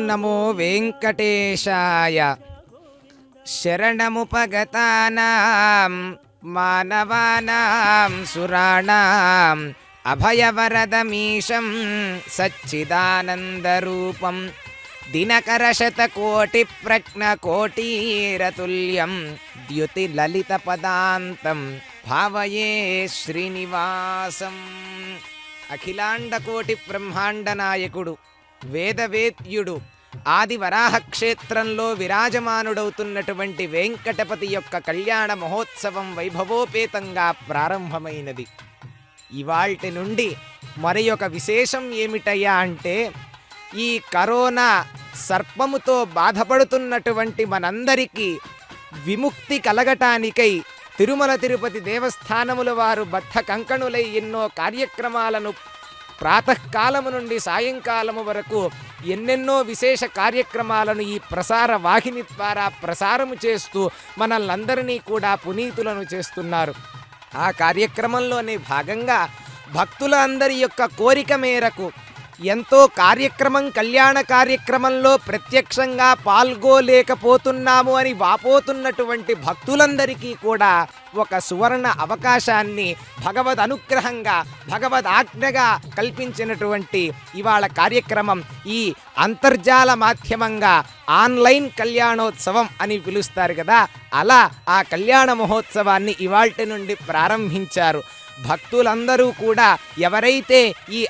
నమో వెంకటేశాయ. శరణముపగతానాం మానవానాం సురాణాం అభయవరదమీశం సచ్చిదానందరూపం దినకరశతకోటిప్రజ్ఞకోటీరతుల్యం ద్యుతిలలితపదాంతం భావయే శ్రీనివాసం. అఖిలాండకోటి బ్రహ్మాండ నాయకుడు, వేదవేద్యుడు, ఆది వరాహ క్షేత్రంలో విరాజమానుడవుతున్నటువంటి వెంకటపతి యొక్క కళ్యాణ మహోత్సవం వైభవోపేతంగా ప్రారంభమైనది. ఇవాల్టి నుండి మరి ఒక విశేషం ఏమిటయ్యా అంటే, ఈ కరోనా సర్పముతో బాధపడుతున్నటువంటి మనందరికీ విముక్తి కలగటానికై తిరుమల తిరుపతి దేవస్థానముల వారు బద్ధ కంకణులై ఎన్నో కార్యక్రమాలను ప్రాతకాలము నుండి సాయంకాలము వరకు ఎన్నెన్నో విశేష కార్యక్రమాలను ఈ ప్రసార వాహిని ద్వారా ప్రసారము చేస్తూ మనల్నందరినీ కూడా పునీతులను చేస్తున్నారు. ఆ కార్యక్రమంలోనే భాగంగా భక్తుల అందరి యొక్క కోరిక మేరకు ఎంతో కళ్యాణ కార్యక్రమంలో ప్రత్యక్షంగా పాల్గొలేకపోతున్నాము అని వాపోతున్నటువంటి భక్తులందరికీ కూడా ఒక సువర్ణ అవకాశాన్ని భగవద్ అనుగ్రహంగా భగవద్ ఆజ్ఞగా కల్పించినటువంటి ఇవాళ కార్యక్రమం ఈ అంతర్జాల మాధ్యమంగా ఆన్లైన్ కళ్యాణోత్సవం అని పిలుస్తారు కదా, అలా ఆ కళ్యాణ మహోత్సవాన్ని ఇవాల్టి నుండి ప్రారంభించారు. భక్తులందరూ కూడా ఎవరైతే ఈ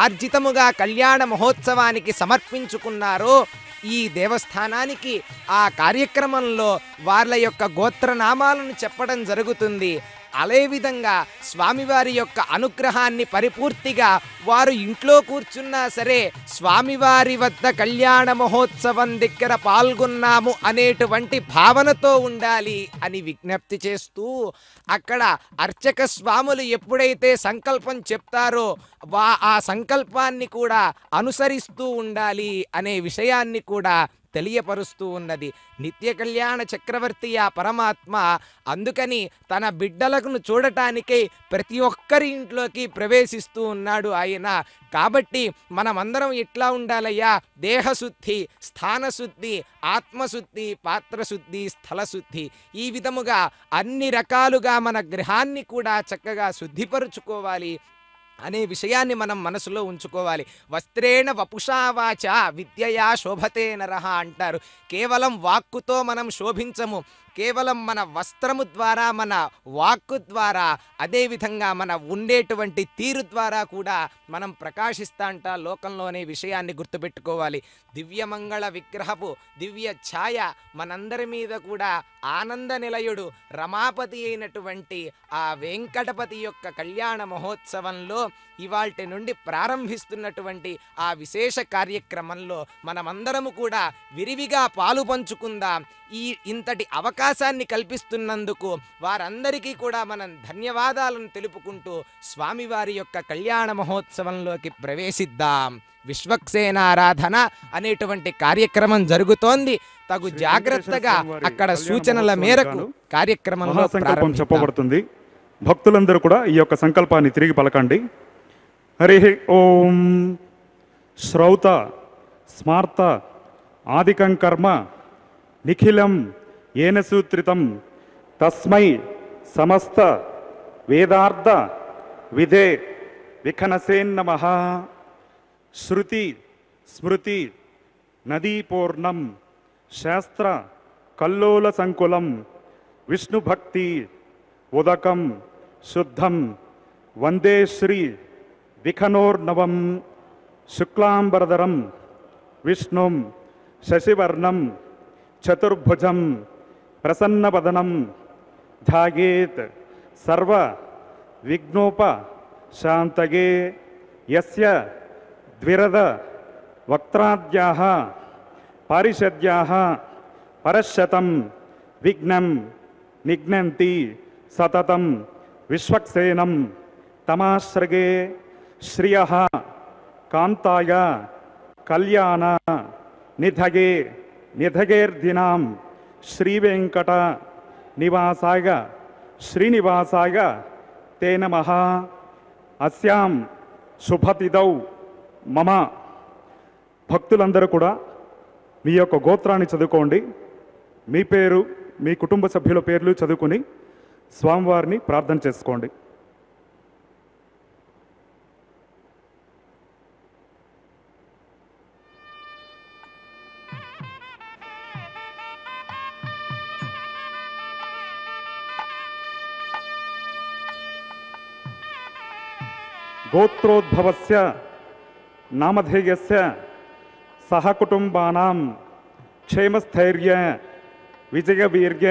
ఆర్జితముగా కళ్యాణ మహోత్సవానికి సమర్పించుకున్నారో ఈ దేవస్థానానికి ఆ కార్యక్రమంలో వాళ్ళ యొక్క గోత్రనామాలను చెప్పడం జరుగుతుంది. అదేవిధంగా స్వామివారి యొక్క అనుగ్రహాన్ని పరిపూర్తిగా వారు ఇంట్లో కూర్చున్నా సరే స్వామివారి వద్ద కళ్యాణ మహోత్సవం దగ్గర పాల్గొన్నాము అనేటువంటి భావనతో ఉండాలి అని విజ్ఞప్తి చేస్తూ, అక్కడ అర్చక స్వాములు ఎప్పుడైతే సంకల్పం చెప్తారో ఆ సంకల్పాన్ని కూడా అనుసరిస్తూ ఉండాలి అనే విషయాన్ని కూడా తెలియపరుస్తూ ఉన్నది. నిత్య కళ్యాణ చక్రవర్తి ఆ పరమాత్మ అందుకని తన బిడ్డలను చూడటానికై ప్రతి ఒక్కరి ఇంట్లోకి ప్రవేశిస్తూ ఉన్నాడు ఆయన. కాబట్టి మనమందరం ఎట్లా ఉండాలయ్యా? దేహశుద్ధి, స్థానశుద్ధి, ఆత్మశుద్ధి, పాత్రశుద్ధి, స్థలశుద్ధి, ఈ విధముగా అన్ని రకాలుగా మన గృహాన్ని కూడా చక్కగా శుద్ధిపరుచుకోవాలి అనే విషయాన్ని మనం మనసులో ఉంచుకోవాలి. వస్త్రేణ వపుషావాచ విద్యయా శోభతే నరః అంటారు. కేవలం వాక్కుతో మనం శోభించము, కేవలం మన వస్త్రము ద్వారా, మన వాక్కు ద్వారా, అదేవిధంగా మన ఉండేటువంటి తీరు ద్వారా కూడా మనం ప్రకాశిస్తాంట లోకంలోనే విషయాన్ని గుర్తుపెట్టుకోవాలి. దివ్యమంగళ విగ్రహపు దివ్య ఛాయ మనందరి మీద కూడా ఆనంద నిలయుడు రమాపతి అయినటువంటి ఆ వెంకటపతి యొక్క కళ్యాణ మహోత్సవంలో ఇవాల్టి నుండి ప్రారంభిస్తున్నటువంటి ఆ విశేష కార్యక్రమంలో మనమందరము కూడా విరివిగా పాలు పంచుకుందాం. ఇంతటి అవకాశాన్ని కల్పిస్తున్నందుకు వారందరికీ కూడా మనం ధన్యవాదాలను తెలుపుకుంటూ స్వామివారి యొక్క కళ్యాణ మహోత్సవంలోకి ప్రవేశిద్దాం. విశ్వక్సేనారాధన అనేటువంటి కార్యక్రమం జరుగుతోంది. తగు జాగ్రత్తగా అక్కడ సూచనల మేరకు కార్యక్రమంలో చెప్పబడుతుంది. భక్తులందరూ కూడా ఈ యొక్క సంకల్పాన్ని తిరిగి పలకండి. హరి ఓం. శ్రౌత స్మార్త ఆదికం కర్మ నిఖిలం ఏన సూత్రితం తస్మై సమస్త వేదార్థ విధే విఖనసేన్నమః. శృతి స్మృతి నదీపూర్ణం శాస్త్ర కల్లోల సంకులం విష్ణుభక్తి ఉదకం శుద్ధం వందే శ్రీ విఖనోర్నవం. శుక్లాంబరధరం విష్ణుం శశివర్ణం చతుర్భుజం ప్రసన్నవదనం ధ్యాయేత్ సర్వ విఘ్నోప శాంతగే. యస్య ద్విరద వక్త్రాద్యాః పారిషద్యాః పరశతం విఘ్నం నిఘ్నంతి సతతం విశ్వక్సేనం తమాశ్రగే. శ్రియః కాంతాయ కళ్యాణ నిధగే నిధగేర్దినాం శ్రీవేంకట నివాసాయ శ్రీనివాసాయ తే నమః. అస్యాం శుభతిథౌ మమ భక్తులందరూ కూడా మీ యొక్క గోత్రాన్ని చదువుకోండి. మీ పేరు, మీ కుటుంబ సభ్యుల పేర్లు చదువుకుని స్వామివారిని ప్రార్థన చేసుకోండి. గోత్రోద్భవస్య నామధేయస్య సహకుటుంబానాం క్షేమస్థైర్య విజయవీర్య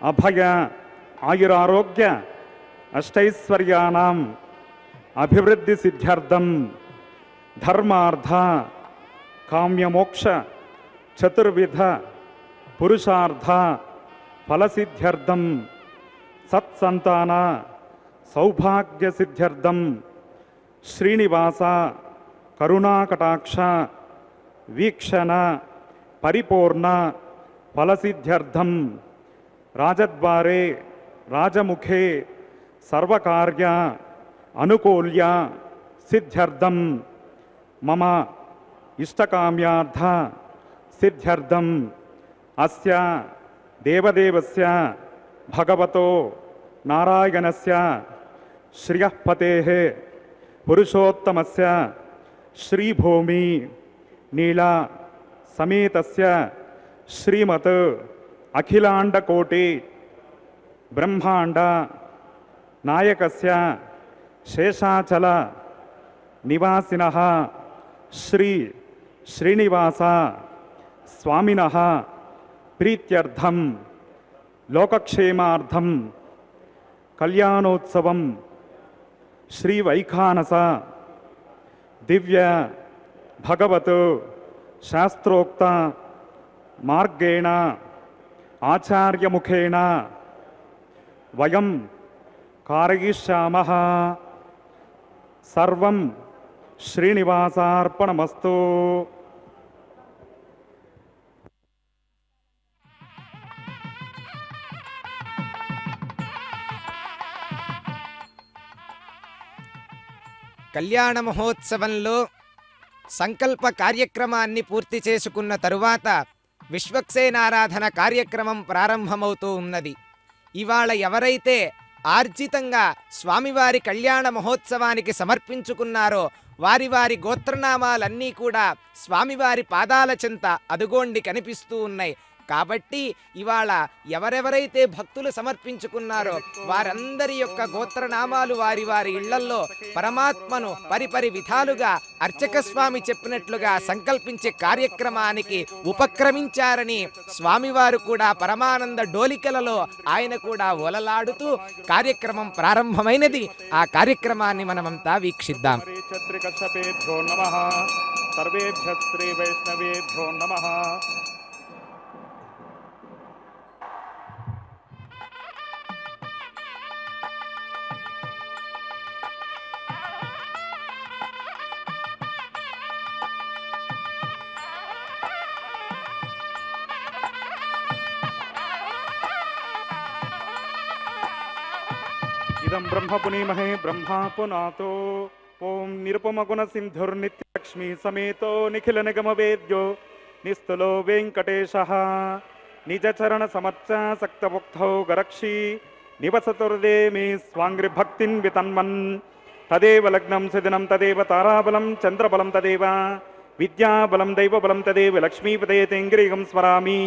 అభయ ఆయురారోగ్య అష్టైశ్వర్యానాం అభివృద్ధి సిద్ధ్యర్థం ధర్మార్థ కామ్యమోక్ష చతుర్విధ పురుషార్థ ఫలసిద్ధ్యర్థం సత్సంతాన సౌభాగ్య సిద్ధ్యర్థం శ్రీనివాస కరుణాకటాక్ష వీక్షణ పరిపూర్ణ ఫలసిద్ధ్యర్థం రాజద్వారే రాజముఖే సర్వకార్య అనుకూల్య సిద్ధ్యర్థం మమ ఇష్టకామ్యార్థ సిద్ధ్యర్థం అస్య దేవదేవస్య భగవతో నారాయణస్య శ్రియఃపతేః పురుషోత్తమస్య శ్రీభూమి నీలా సమేతస్య శ్రీమత్ అఖిలాండకోటి బ్రహ్మాండ నాయకస్య శేషాచల నివాసినః శ్రీ శ్రీనివాస స్వామినః ప్రీత్యర్థం లోకక్షేమార్థం కళ్యాణోత్సవం శ్రీవైఖానస దివ్య భగవత్ శాస్త్రోక్త మార్గేణ ఆచార్యముఖేన వయం కారయిష్యామః. సర్వం శ్రీనివాసార్పణమస్తు. కళ్యాణ మహోత్సవంలో సంకల్ప కార్యక్రమాన్ని పూర్తి చేసుకున్న తరువాత విశ్వక్సేనారాధన కార్యక్రమం ప్రారంభమవుతూ ఉన్నది. ఇవాళ ఎవరైతే ఆర్జితంగా స్వామివారి కళ్యాణ మహోత్సవానికి సమర్పించుకున్నారో వారి వారి గోత్రనామాలన్నీ కూడా స్వామివారి పాదాల చెంత అదుగోండి కనిపిస్తూ ఉన్నాయి. కాబట్టి ఇవాళ ఎవరెవరైతే భక్తులు సమర్పించుకున్నారో వారందరి యొక్క గోత్రనామాలు వారి వారి ఇళ్లల్లో పరమాత్మను పరిపరి విధాలుగా అర్చక స్వామి చెప్పినట్లుగా సంకల్పించే కార్యక్రమానికి ఉపక్రమించారని స్వామివారు కూడా పరమానంద డోలికలలో ఆయన కూడా ఒలలాడుతూ కార్యక్రమం ప్రారంభమైనది. ఆ కార్యక్రమాన్ని మనమంతా వీక్షిద్దాం. ఇదం బ్రహ్మ పునీమహే బ్రహ్మా పునాతో. ఓం నిరుపమగుణ సింధుర్నిత్యలక్ష్మీ సమేతో నిఖిల నిగమ వేద్యో నిస్తులో వెంకటేశః. నిజచరణ సమర్చాసక్తముక్తౌ గరక్షీ నివసతుర్దే మే స్వాంగ్రి భక్తిన్ వితన్మన్. తదేవ లగ్నం సదినం తదేవ తారాబలం చంద్రబలం తదేవ విద్యాబలం దైవబలం తదేవ లక్ష్మీపదేతేంగ్రీగం స్మరామి.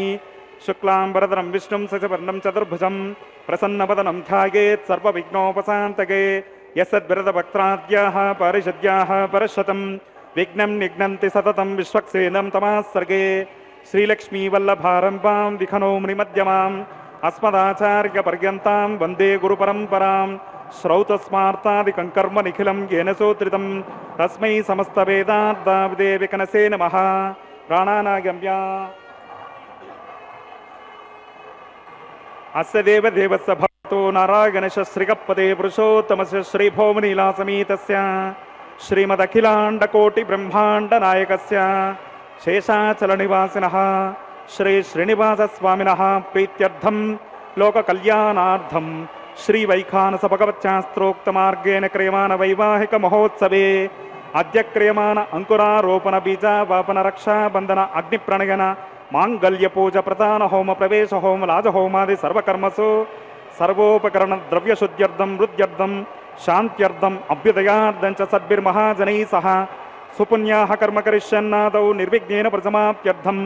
శుక్లాంబరధరం విష్ణుం శశివర్ణం చతుర్భుజం ప్రసన్నవదనం ధ్యాయేత్ సర్వవిఘ్నోపశాంతకే. యస్సద్విరదభక్త్రాద్యాః పారిషద్యాః పరశతం విఘ్నం నిఘ్నంతి సతతం విశ్వక్సేనం తమాస్సర్గే. శ్రీలక్ష్మీవల్లభారంభాం విఖనో మునిమధ్యమాం అస్మదాచార్యపర్యంతాం వందే గురుపరంపరాం. శ్రౌతస్మార్తాదికం కర్మ నిఖిలం येन సోత్రితం తస్మై సమస్తవేదార్థవిదే వికనసే నమః. ప్రాణానాగమ్య అస్య దేవదేవస్య భక్తో నారాయణస్య శ్రీగప్పదే పురుషోత్తమస్య శ్రీభౌమనీలాసమేతస్య శ్రీమదఖిలాండకోటి బ్రహ్మాండ నాయకస్య శేషాచల నివాసినః శ్రీ శ్రీనివాస స్వామినః ప్రీత్యర్థం లోక కళ్యాణార్థం శ్రీ వైఖానస భగవచ్శాస్త్రోక్త మార్గేణ క్రియమాణ వైవాహిక మహోత్సవే अद्य क्रियमाण अंकुरारोपण बीज वापन रक्षा बंधन अग्नि प्रणयन मांगल्य पूज प्रधान होम प्रवेश होम राज होमादि सर्वकर्मसु सर्वोपकरण द्रव्य शुद्ध्यर्थम वृद्ध्यर्थम शांत्यर्थम अभ्युदयार्थं च सद्भिर्महाजनैः सह सुपुण्याः कर्म करिष्यन्नादौ निर्विघ्नेन प्रसमाप्त्यर्थं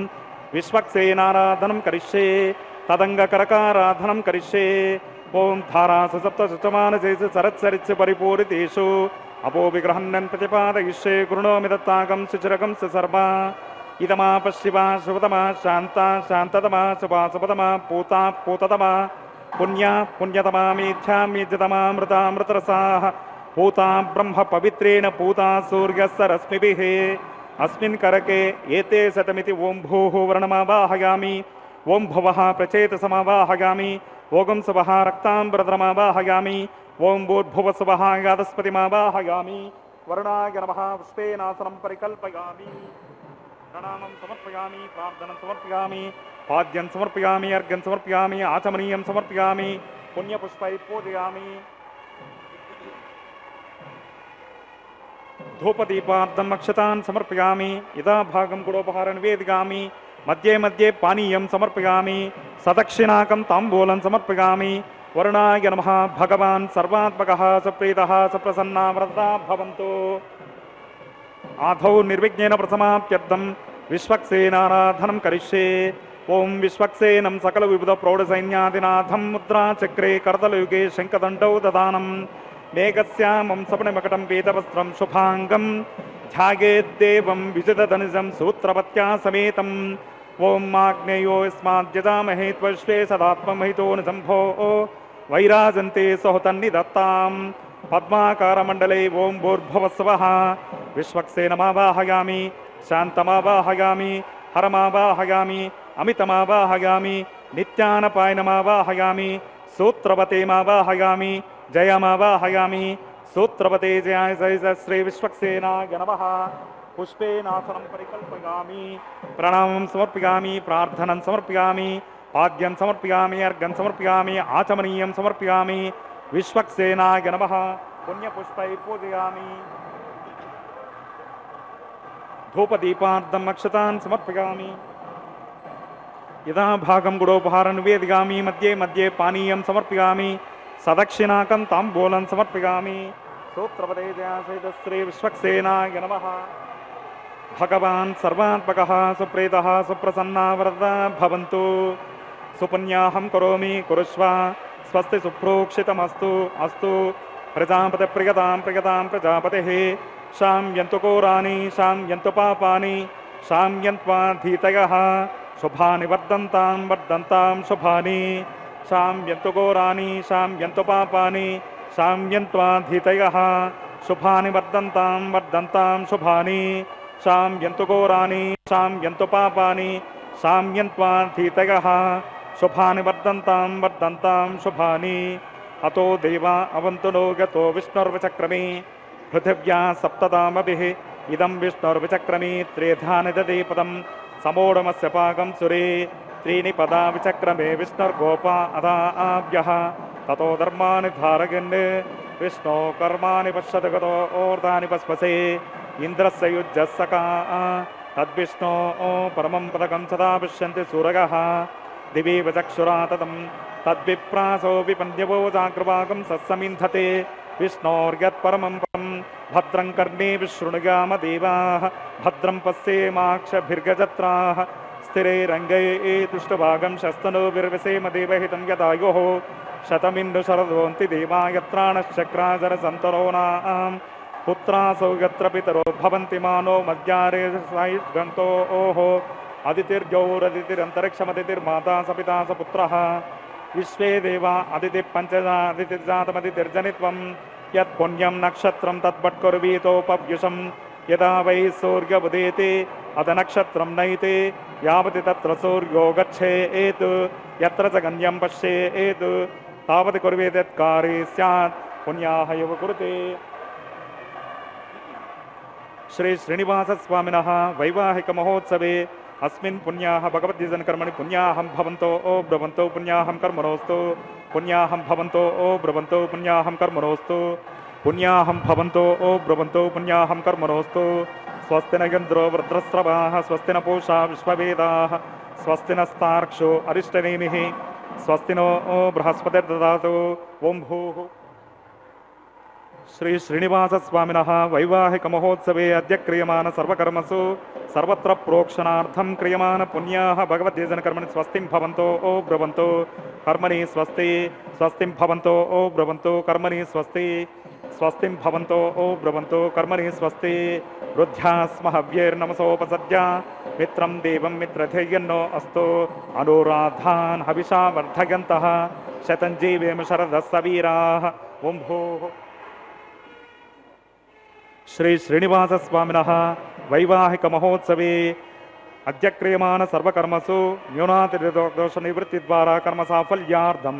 विश्वक्सेनाराधनं करिष्ये तदंगकरकाराधनं करिष्ये ओम धारासु सप्तशतमानसेषु सरत्सरित्सु परिपूरितेषु अपो विग्रहण्यन् प्रतिपादयिष्ये गृह्णोमि दत्ताकं सुचिरकं सर्वा इदमा पश्चिमा शुभतमा शान्ता शान्ततमा शुभा शुभतमा पूता पूततमा पुण्या पुण्यतमा मेध्या मेध्यतमामृतामृतरसाः पूता ब्रह्म पवित्रेण पूता सूर्यस्य रश्मिभिः अस्मिन् करके एते शतमिति ओं भूः वर्णमावाहयामि ओं भुवः प्रचेतसमावाहयामि ओगं सुवः रक्ताम्बरधरमावाहयामि ओं भूर्भुवस्वः यादस्पतिमावाहयामि वर्णाय नमः पुष्पेनासनं परिकल्पयामि प्रणामं समर्पयामि प्रार्थनं समर्पयामि पाद्यं समर्पयामि अर्घ्यं समर्पयामि आचमनीयं समर्पयामि पुण्यपुष्पैः पूजयामि धूपदीपार्थम् अक्षतान् समर्पयामि यदा भागं गुडोपहारं निवेदयामि मध्ये मध्ये पानीयं समर्पयामि सदक्षिणाकं ताम्बूलं समर्पयामि वरुणाय नमः भगवान् सर्वात्मकः सुप्रीतः सुप्रसन्ना व्रता भवन्तु आधौ निर्विघ्नेन प्रसमाप्त्यर्थं विश्वक्सेनाराधनं करिष्ये ओं विश्वक्सेनं सकलविबुधप्रौढसैन्यादिनाथं मुद्राचक्रे करतलयुगे शङ्खदण्डौ ददानं मेघस्यामं सपणिमकटं वेदवस्त्रं शुभाङ्गं ध्यायेद्देवं विजितधनुजं सूत्रवत्या समेतम् ओं आग्नेयो यस्माद्यजामहे त्वश्वे सदात्ममहितो निसम्भो वैराजन्ते सहुतन्निदत्तां पद्माकारमण्डले ओं भूर्भुवस्वः विश्वक्सेनमावाहयामि शान्तमावाहयामि हरमावाहयामि अमितमावाहयामि नित्यानपायनमावाहयामि सूत्रवतेमावाहयामि जयमावाहयामि सूत्रवते जयाय जय श्री विश्वक्सेनाय नमः पुष्पेनासनं परिकल्पयामि प्रणामं समर्पयामि प्रार्थनं समर्पयामि पाद्यं समर्पयामि अर्घ्यं समर्पयामि आचमनीयं समर्पयामि विश्वक्सेनाय नमः पुण्यपुष्पैः पूजयामि धूपदीपार्थम् अक्षतान् समर्पयामि यदा भागं गुडोपहारं निवेदयामि मध्ये मध्ये पानीयं समर्पयामि सदक्षिणाकं ताम्बूलं समर्पयामि सूत्रपदे जयासहित श्री विश्वक्सेनाय नमः भगवान् सर्वात्मकः सुप्रीतः सुप्रसन्ना व्रता भवन्तु सुपुण्याहं करोमि कुरुष्व स्वस्ति सुप्रोक्षितमस्तु अस्तु प्रजापतिप्रियतां प्रियतां प्रजापतिः शाम्यन्तु घोराणि शाम्यन्तु पापानि शाम्यन्त्वाधीतयः शुभानि वर्धन्तां वर्धन्तां शुभानि शाम्यन्तु घोराणि शाम्यन्तु पापानि शाम्यन्त्वाधीतयः शुभानि वर्धन्तां वर्धन्तां शुभानि शाम्यन्तु घोराणि शाम्यन्तु पापानि शाम्यन्त्वाधीतयः शुभानि वर्धन्तां वर्धन्तां शुभानि अतो देवा अवन्तु नो गतो विष्णुर्वचक्रमे पृथिव्या सप्ततामभिः इदं विष्णुर्विचक्रमे त्रेधा निदधे पदं समोढमस्य पाकं सुरे त्रीणि पदा विचक्रमे विष्णुर्गोपा अधा आव्यः ततो धर्माणि धारयन् विष्णो कर्माणि पश्यति गतो ओर्धानि पस्पसे इन्द्रस्य युज्यस्सका तद्विष्णो परमं पदकं सदा पश्यन्ति सूरयः दिवीव चक्षुरा ततं तद्विप्रासो विपन्यवो जागृभागं सत्समिन्धते विष्णोर्यत्परमं पदं भद्रं कर्णे विशृणुयाम देवाः भद्रं पश्येमाक्षभिर्गजत्राः स्थिरे रङ्गे तुष्टभागं शस्तनोभिर्विसेम देवहितं यदायुः शतमिन्दु शरदोन्ति देवा यत्राणश्चक्राजरसन्तरोणां पुत्रासौ यत्र पितरो भवन्ति मानो मध्यारे सायुगन्तो ओहो अदितिर्गौरदितिरन्तरिक्षमदितिर्माता सपिता स पुत्रः विश्वे देवा अदितिः पञ्चजा अदितिर्जातमदितिर्जनित्वं यत् पुण्यं नक्षत्रं तद्भट्कुर्वीतोपव्युषं यदा वै सूर्योदयते अध नक्षत्रं नयिते यावति तत्र सूर्यो गच्छेत् यत्र च गण्यं पश्येत् तावत् कुर्वेत् यत्कार्ये स्यात् पुण्याः एव कुरुते। श्री श्रीनिवासस्वामिनः वैवाहिकमहोत्सवे अस्मिन् पुण्याः भगवद्गीतकर्मणि पुण्याहं भवन्तो ओ ब्रवन्तो पुण्याहं कर्मणोऽस्तु पुण्याहं भवन्तो ओ ब्रवन्तो पुण्याहं कर्मणोऽस्तु पुण्याहं भवन्तो ब्रुवन्तो पुण्याहं कर्मणोऽस्तु स्वस्ति न इन्द्रो वृत्रस्रवाः स्वस्ति न पूषा विश्ववेदाः स्वस्ति नस्तार्क्ष्यो अरिष्टनेमिः स्वस्ति नो बृहस्पतिर्ददातु ओं भूः। श्री श्रीनिवासस्वामिनः वैवाहिकमहोत्सवे अद्य क्रियमाण सर्वकर्मसु सर्वत्र प्रोक्षणार्थं क्रियमाण पुण्याः भगवद्देशनकर्मणि स्वस्तिं भवन्तो ब्रुवन्तो कर्मणि स्वस्ति स्वस्तिं भवन्तो ब्रुवन्तो कर्मणि स्वस्ति स्वस्तिं भवन्तो ब्रुवन्तो कर्मणि स्वस्ति। रुद्ध्यास्म हव्यैर्नमसोपसद्य मित्रं देवं मित्रधेयन्नो अस्तु अनुराधान् हविषा वर्धयन्तः शतञ्जीवेम शरदः वीराः ओं भूः। श्री श्रीनिवासस्वामिनः वैवाहिकमहोत्सवे अद्य क्रियमाण सर्वकर्मसु न्यूनातिदोषनिवृत्तिद्वारा कर्मसाफल्यार्थं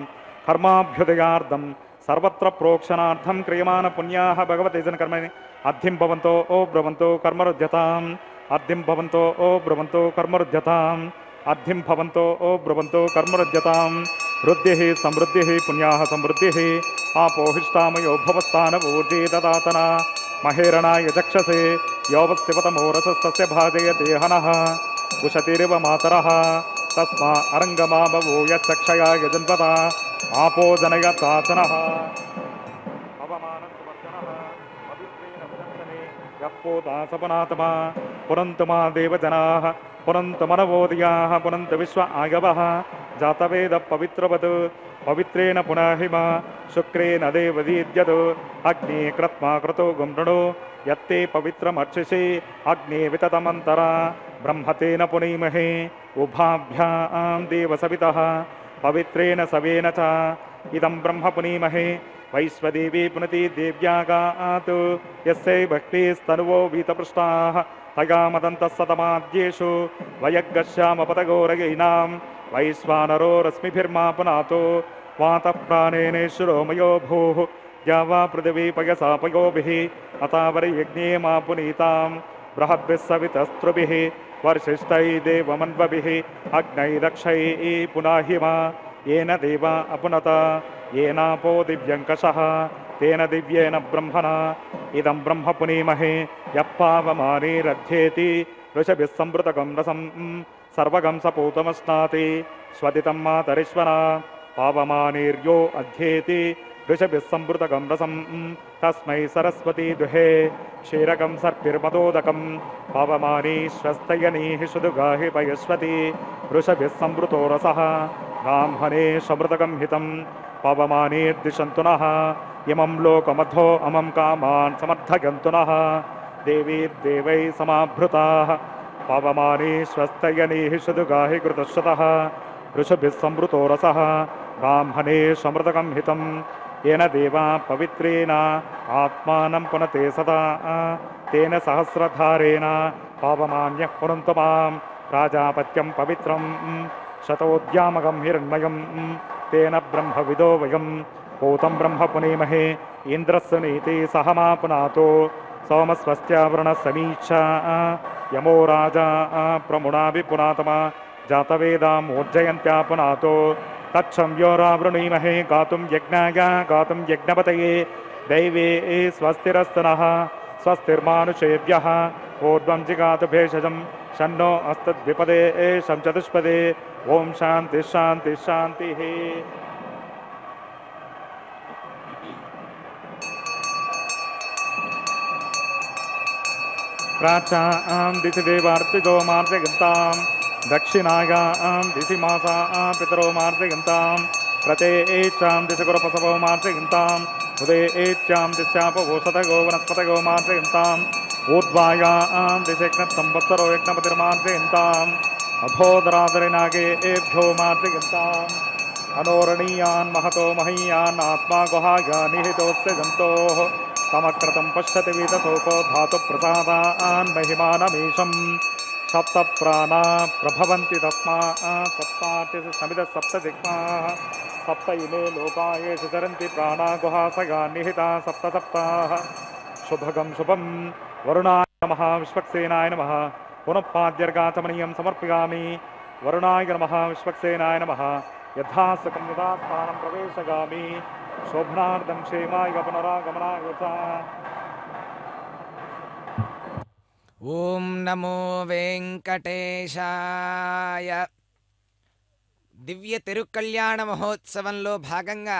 कर्माभ्युदयार्थं सर्वत्र प्रोक्षणार्थं क्रियमाण पुण्याः भगवद्देशनकर्मणि अद्धिं भवन्तो ब्रुवन्तो कर्मरुध्यताम् अद्धिं भवन्तो ब्रुवन्तो कर्मरुध्यताम् अद्धिं भवन्तो ब्रुवन्तो कर्मरुध्यताम्। वृद्धिः समृद्धिः पुण्याः समृद्धिः आपोहिष्टामयो भवस्तानवोर्जे ददातना महेरणाय चक्षसे योवस्यवतमोरसस्तस्य भाजयते हनः उशतिरिव मातरः तस्मा अरङ्गमामवो यच्चक्षयाय जन्मता आपो जनयतातनः अवमानसुवर्धनः पवित्रेण विदन्तने यप्पोदासपनात्मा पुरन्तु मा देवजनाः पुरन्तु मनवोदयाः पुरन्तु विश्व आगवः जातवेद पवित्रवत् पवित्रेण पुनाहिमा शुक्रेण देवदीद्यत् अग्ने कृत्वा कृतो गुम्रणो यत्ते पवित्रमर्चिषे अग्ने विततमन्तरा ब्रह्मतेन पुनीमहे उभाभ्यां देवसवितः पवित्रेण सवेन च इदं ब्रह्म पुनीमहे वैश्वदेवी पुनति देव्यागात् यस्यै भक्तिस्तनुवो वीतपृष्टाः तया मदन्तः सतमाद्येषु वयग्गश्यामपदगोरगैनां वैश्वानरो रश्मिभिर्मा पुनातो वातप्राणेनेश्वरो मयो भूः या वा पृथिवी पयसा पयोभिः अतावरयज्ञे मा पुनीतां बृहद्भिः सवितस्त्रुभिः वर्षिष्ठैः देवमन्वभिः अग्नैरक्षैः पुनाहिमा येन देवा अपुनत येनापो दिव्यङ्कषः तेन दिव्येन ब्रह्मणा इदं ब्रह्म पुनीमहे यः पावमानेरध्येति ऋषभिः संवृतकं रसं सर्वगं सपूतमश्नाति स्वदितं मातरिश्वना पावमानेर्यो अध्येति ऋषभिः संवृतकं रसं तस्मै सरस्वती दुहे क्षीरकं सर्पिर्मदोदकं पावमानीश्वस्तयनीः सुदुगाहि पयस्वती ऋषभिः संवृतो रसः ब्राह्मणे समृतकं हितं पावमानेर्दिशन्तु नः इमं लोकमधो अमं कामान् समर्थयन्तु नः देवीर्देवैः समाभृताः पावमानीश्वस्तयनीः सुदुगाहि कृतश्रुतः ऋषभिः संवृतो रसः ब्राह्मणे समृतकं हितं येन देवा पवित्रेण आत्मानं पुनते सदा तेन सहस्रधारेण पावमान्यः पुनन्तु मां प्राजापत्यं पवित्रं शतोद्यामकं हिरण्मयं तेन ब्रह्मविदो वयं पूतं ब्रह्म पुनीमहे इन्द्रस्य नीति सह मा पुनातो सोमस्वस्त्यावरणसमीक्षा यमो राजा प्रमुणाभि पुनातमा जातवेदां मोर्जयन्त्या पुनातो तच्छं योरावृणीमहे गातुं यज्ञाय गातुं यज्ञपतये दैवे स्वस्तिरस्तनः स्वस्तिर्मानुषेभ्यः ऊर्ध्वं जिगातु भेषजं शन्नो अस्तद्विपदे शं चतुष्पदे ओं शान्ति शान्ति शान्तिः। प्राचां दिशि देवार्तिको मार्जयन्तां दक्षिणायां दिशि मासा पितरो मार्जयन्तां प्रतेच्छां दिशि गुरुपसवो मार्जयन्ताम् उदेच्यां दिश्यापवोषधगो वनस्पतगो मार्जयन्ताम् ऊर्ध्वायां दिशेक्नत्संवत्सरो यज्ञपतिर्मार्जयन्ताम् अधोदरादरिनागे एभ्यो मार्जयन्ताम् अनोरणीयान् महतो महीयान् आत्मा गुहाया निहितोऽस्य जन्तोः तमक्रतं पश्यति वीतसोको धातुप्रसादान् महिमानमीशम् सप्तप्राणा प्रभवन्ति तस्मात् सप्तातिः समितः सप्तदिक्पाः सप्त इमे लोकायेषु चरन्ति प्राणा गुहासया निहिता सप्त सप्ताः। शुभगं शुभं वरुणाय नमः विश्वक्सेनाय नमः पुनःपाद्यर्गाचमनीयं समर्पयामि वरुणाय नमः विश्वक्सेनाय नमः यथासकं यथास्थानं प्रवेशयामि శోభనార్థం క్షేమాయ పునరాగమనాయ చ. ఓం నమో వెంకటేశాయ. దివ్య తిరుకళ్యాణ మహోత్సవంలో భాగంగా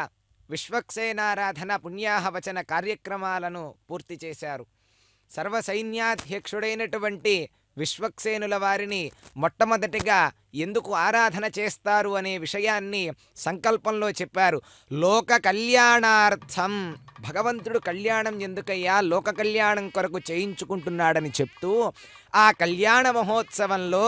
విశ్వక్సేనారాధన పుణ్యాహవచన కార్యక్రమాలను పూర్తి చేశారు. సర్వసైన్యాధ్యక్షుడైనటువంటి విశ్వక్సేనుల వారిని మొట్టమొదటిగా ఎందుకు ఆరాధన చేస్తారు అనే విషయాన్ని సంకల్పంలో చెప్పారు. లోక కళ్యాణార్థం, భగవంతుడు కళ్యాణం ఎందుకయ్యా, లోక కళ్యాణం కొరకు చేయించుకుంటున్నాడని చెప్తూ ఆ కళ్యాణ మహోత్సవంలో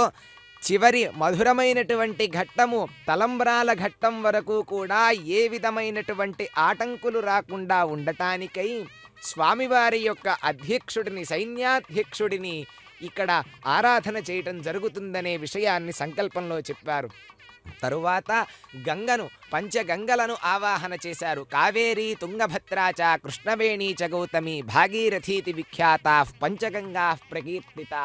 చివరి మధురమైనటువంటి ఘట్టము తలంబ్రాల ఘట్టం వరకు కూడా ఏ విధమైనటువంటి ఆటంకులు రాకుండా ఉండటానికై స్వామివారి యొక్క అధ్యక్షుడిని, సైన్యాధ్యక్షుడిని ఇక్కడ ఆరాధన చేయటం జరుగుతుందనే విషయాన్ని సంకల్పంలో చెప్పారు. తరువాత గంగను, పంచగంగలను ఆవాహన చేశారు. కావేరీ తుంగభద్రాచ కృష్ణవేణీ చ గౌతమి భాగీరథీతి విఖ్యాతా పంచగంగా ప్రకీర్తితా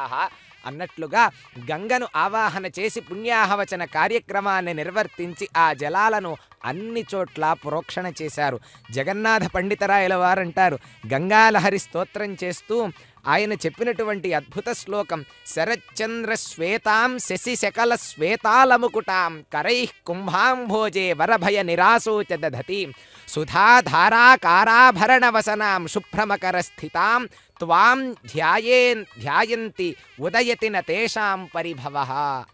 అన్నట్లుగా గంగను ఆవాహన చేసి పుణ్యాహవచన కార్యక్రమాన్ని నిర్వర్తించి ఆ జలాలను అన్ని చోట్ల ప్రోక్షణ చేశారు. జగన్నాథ పండితరాయల వారంటారు, గంగాలహరి స్తోత్రం చేస్తూ ఆయన చెప్పినటువంటి అద్భుత శ్లోకం, శరచంద్ర శ్వేతాం శశి శకల శ్వేతాలముకుటాం కరైః కుంభాంభోజే వరభయ నిరాశోచ దధతి సుధాధారాకారాభరణవసనాం శుభ్రమకర స్థితాం త్వాం ధ్యాయంతి ఉదయతి నతేషాం పరిభవః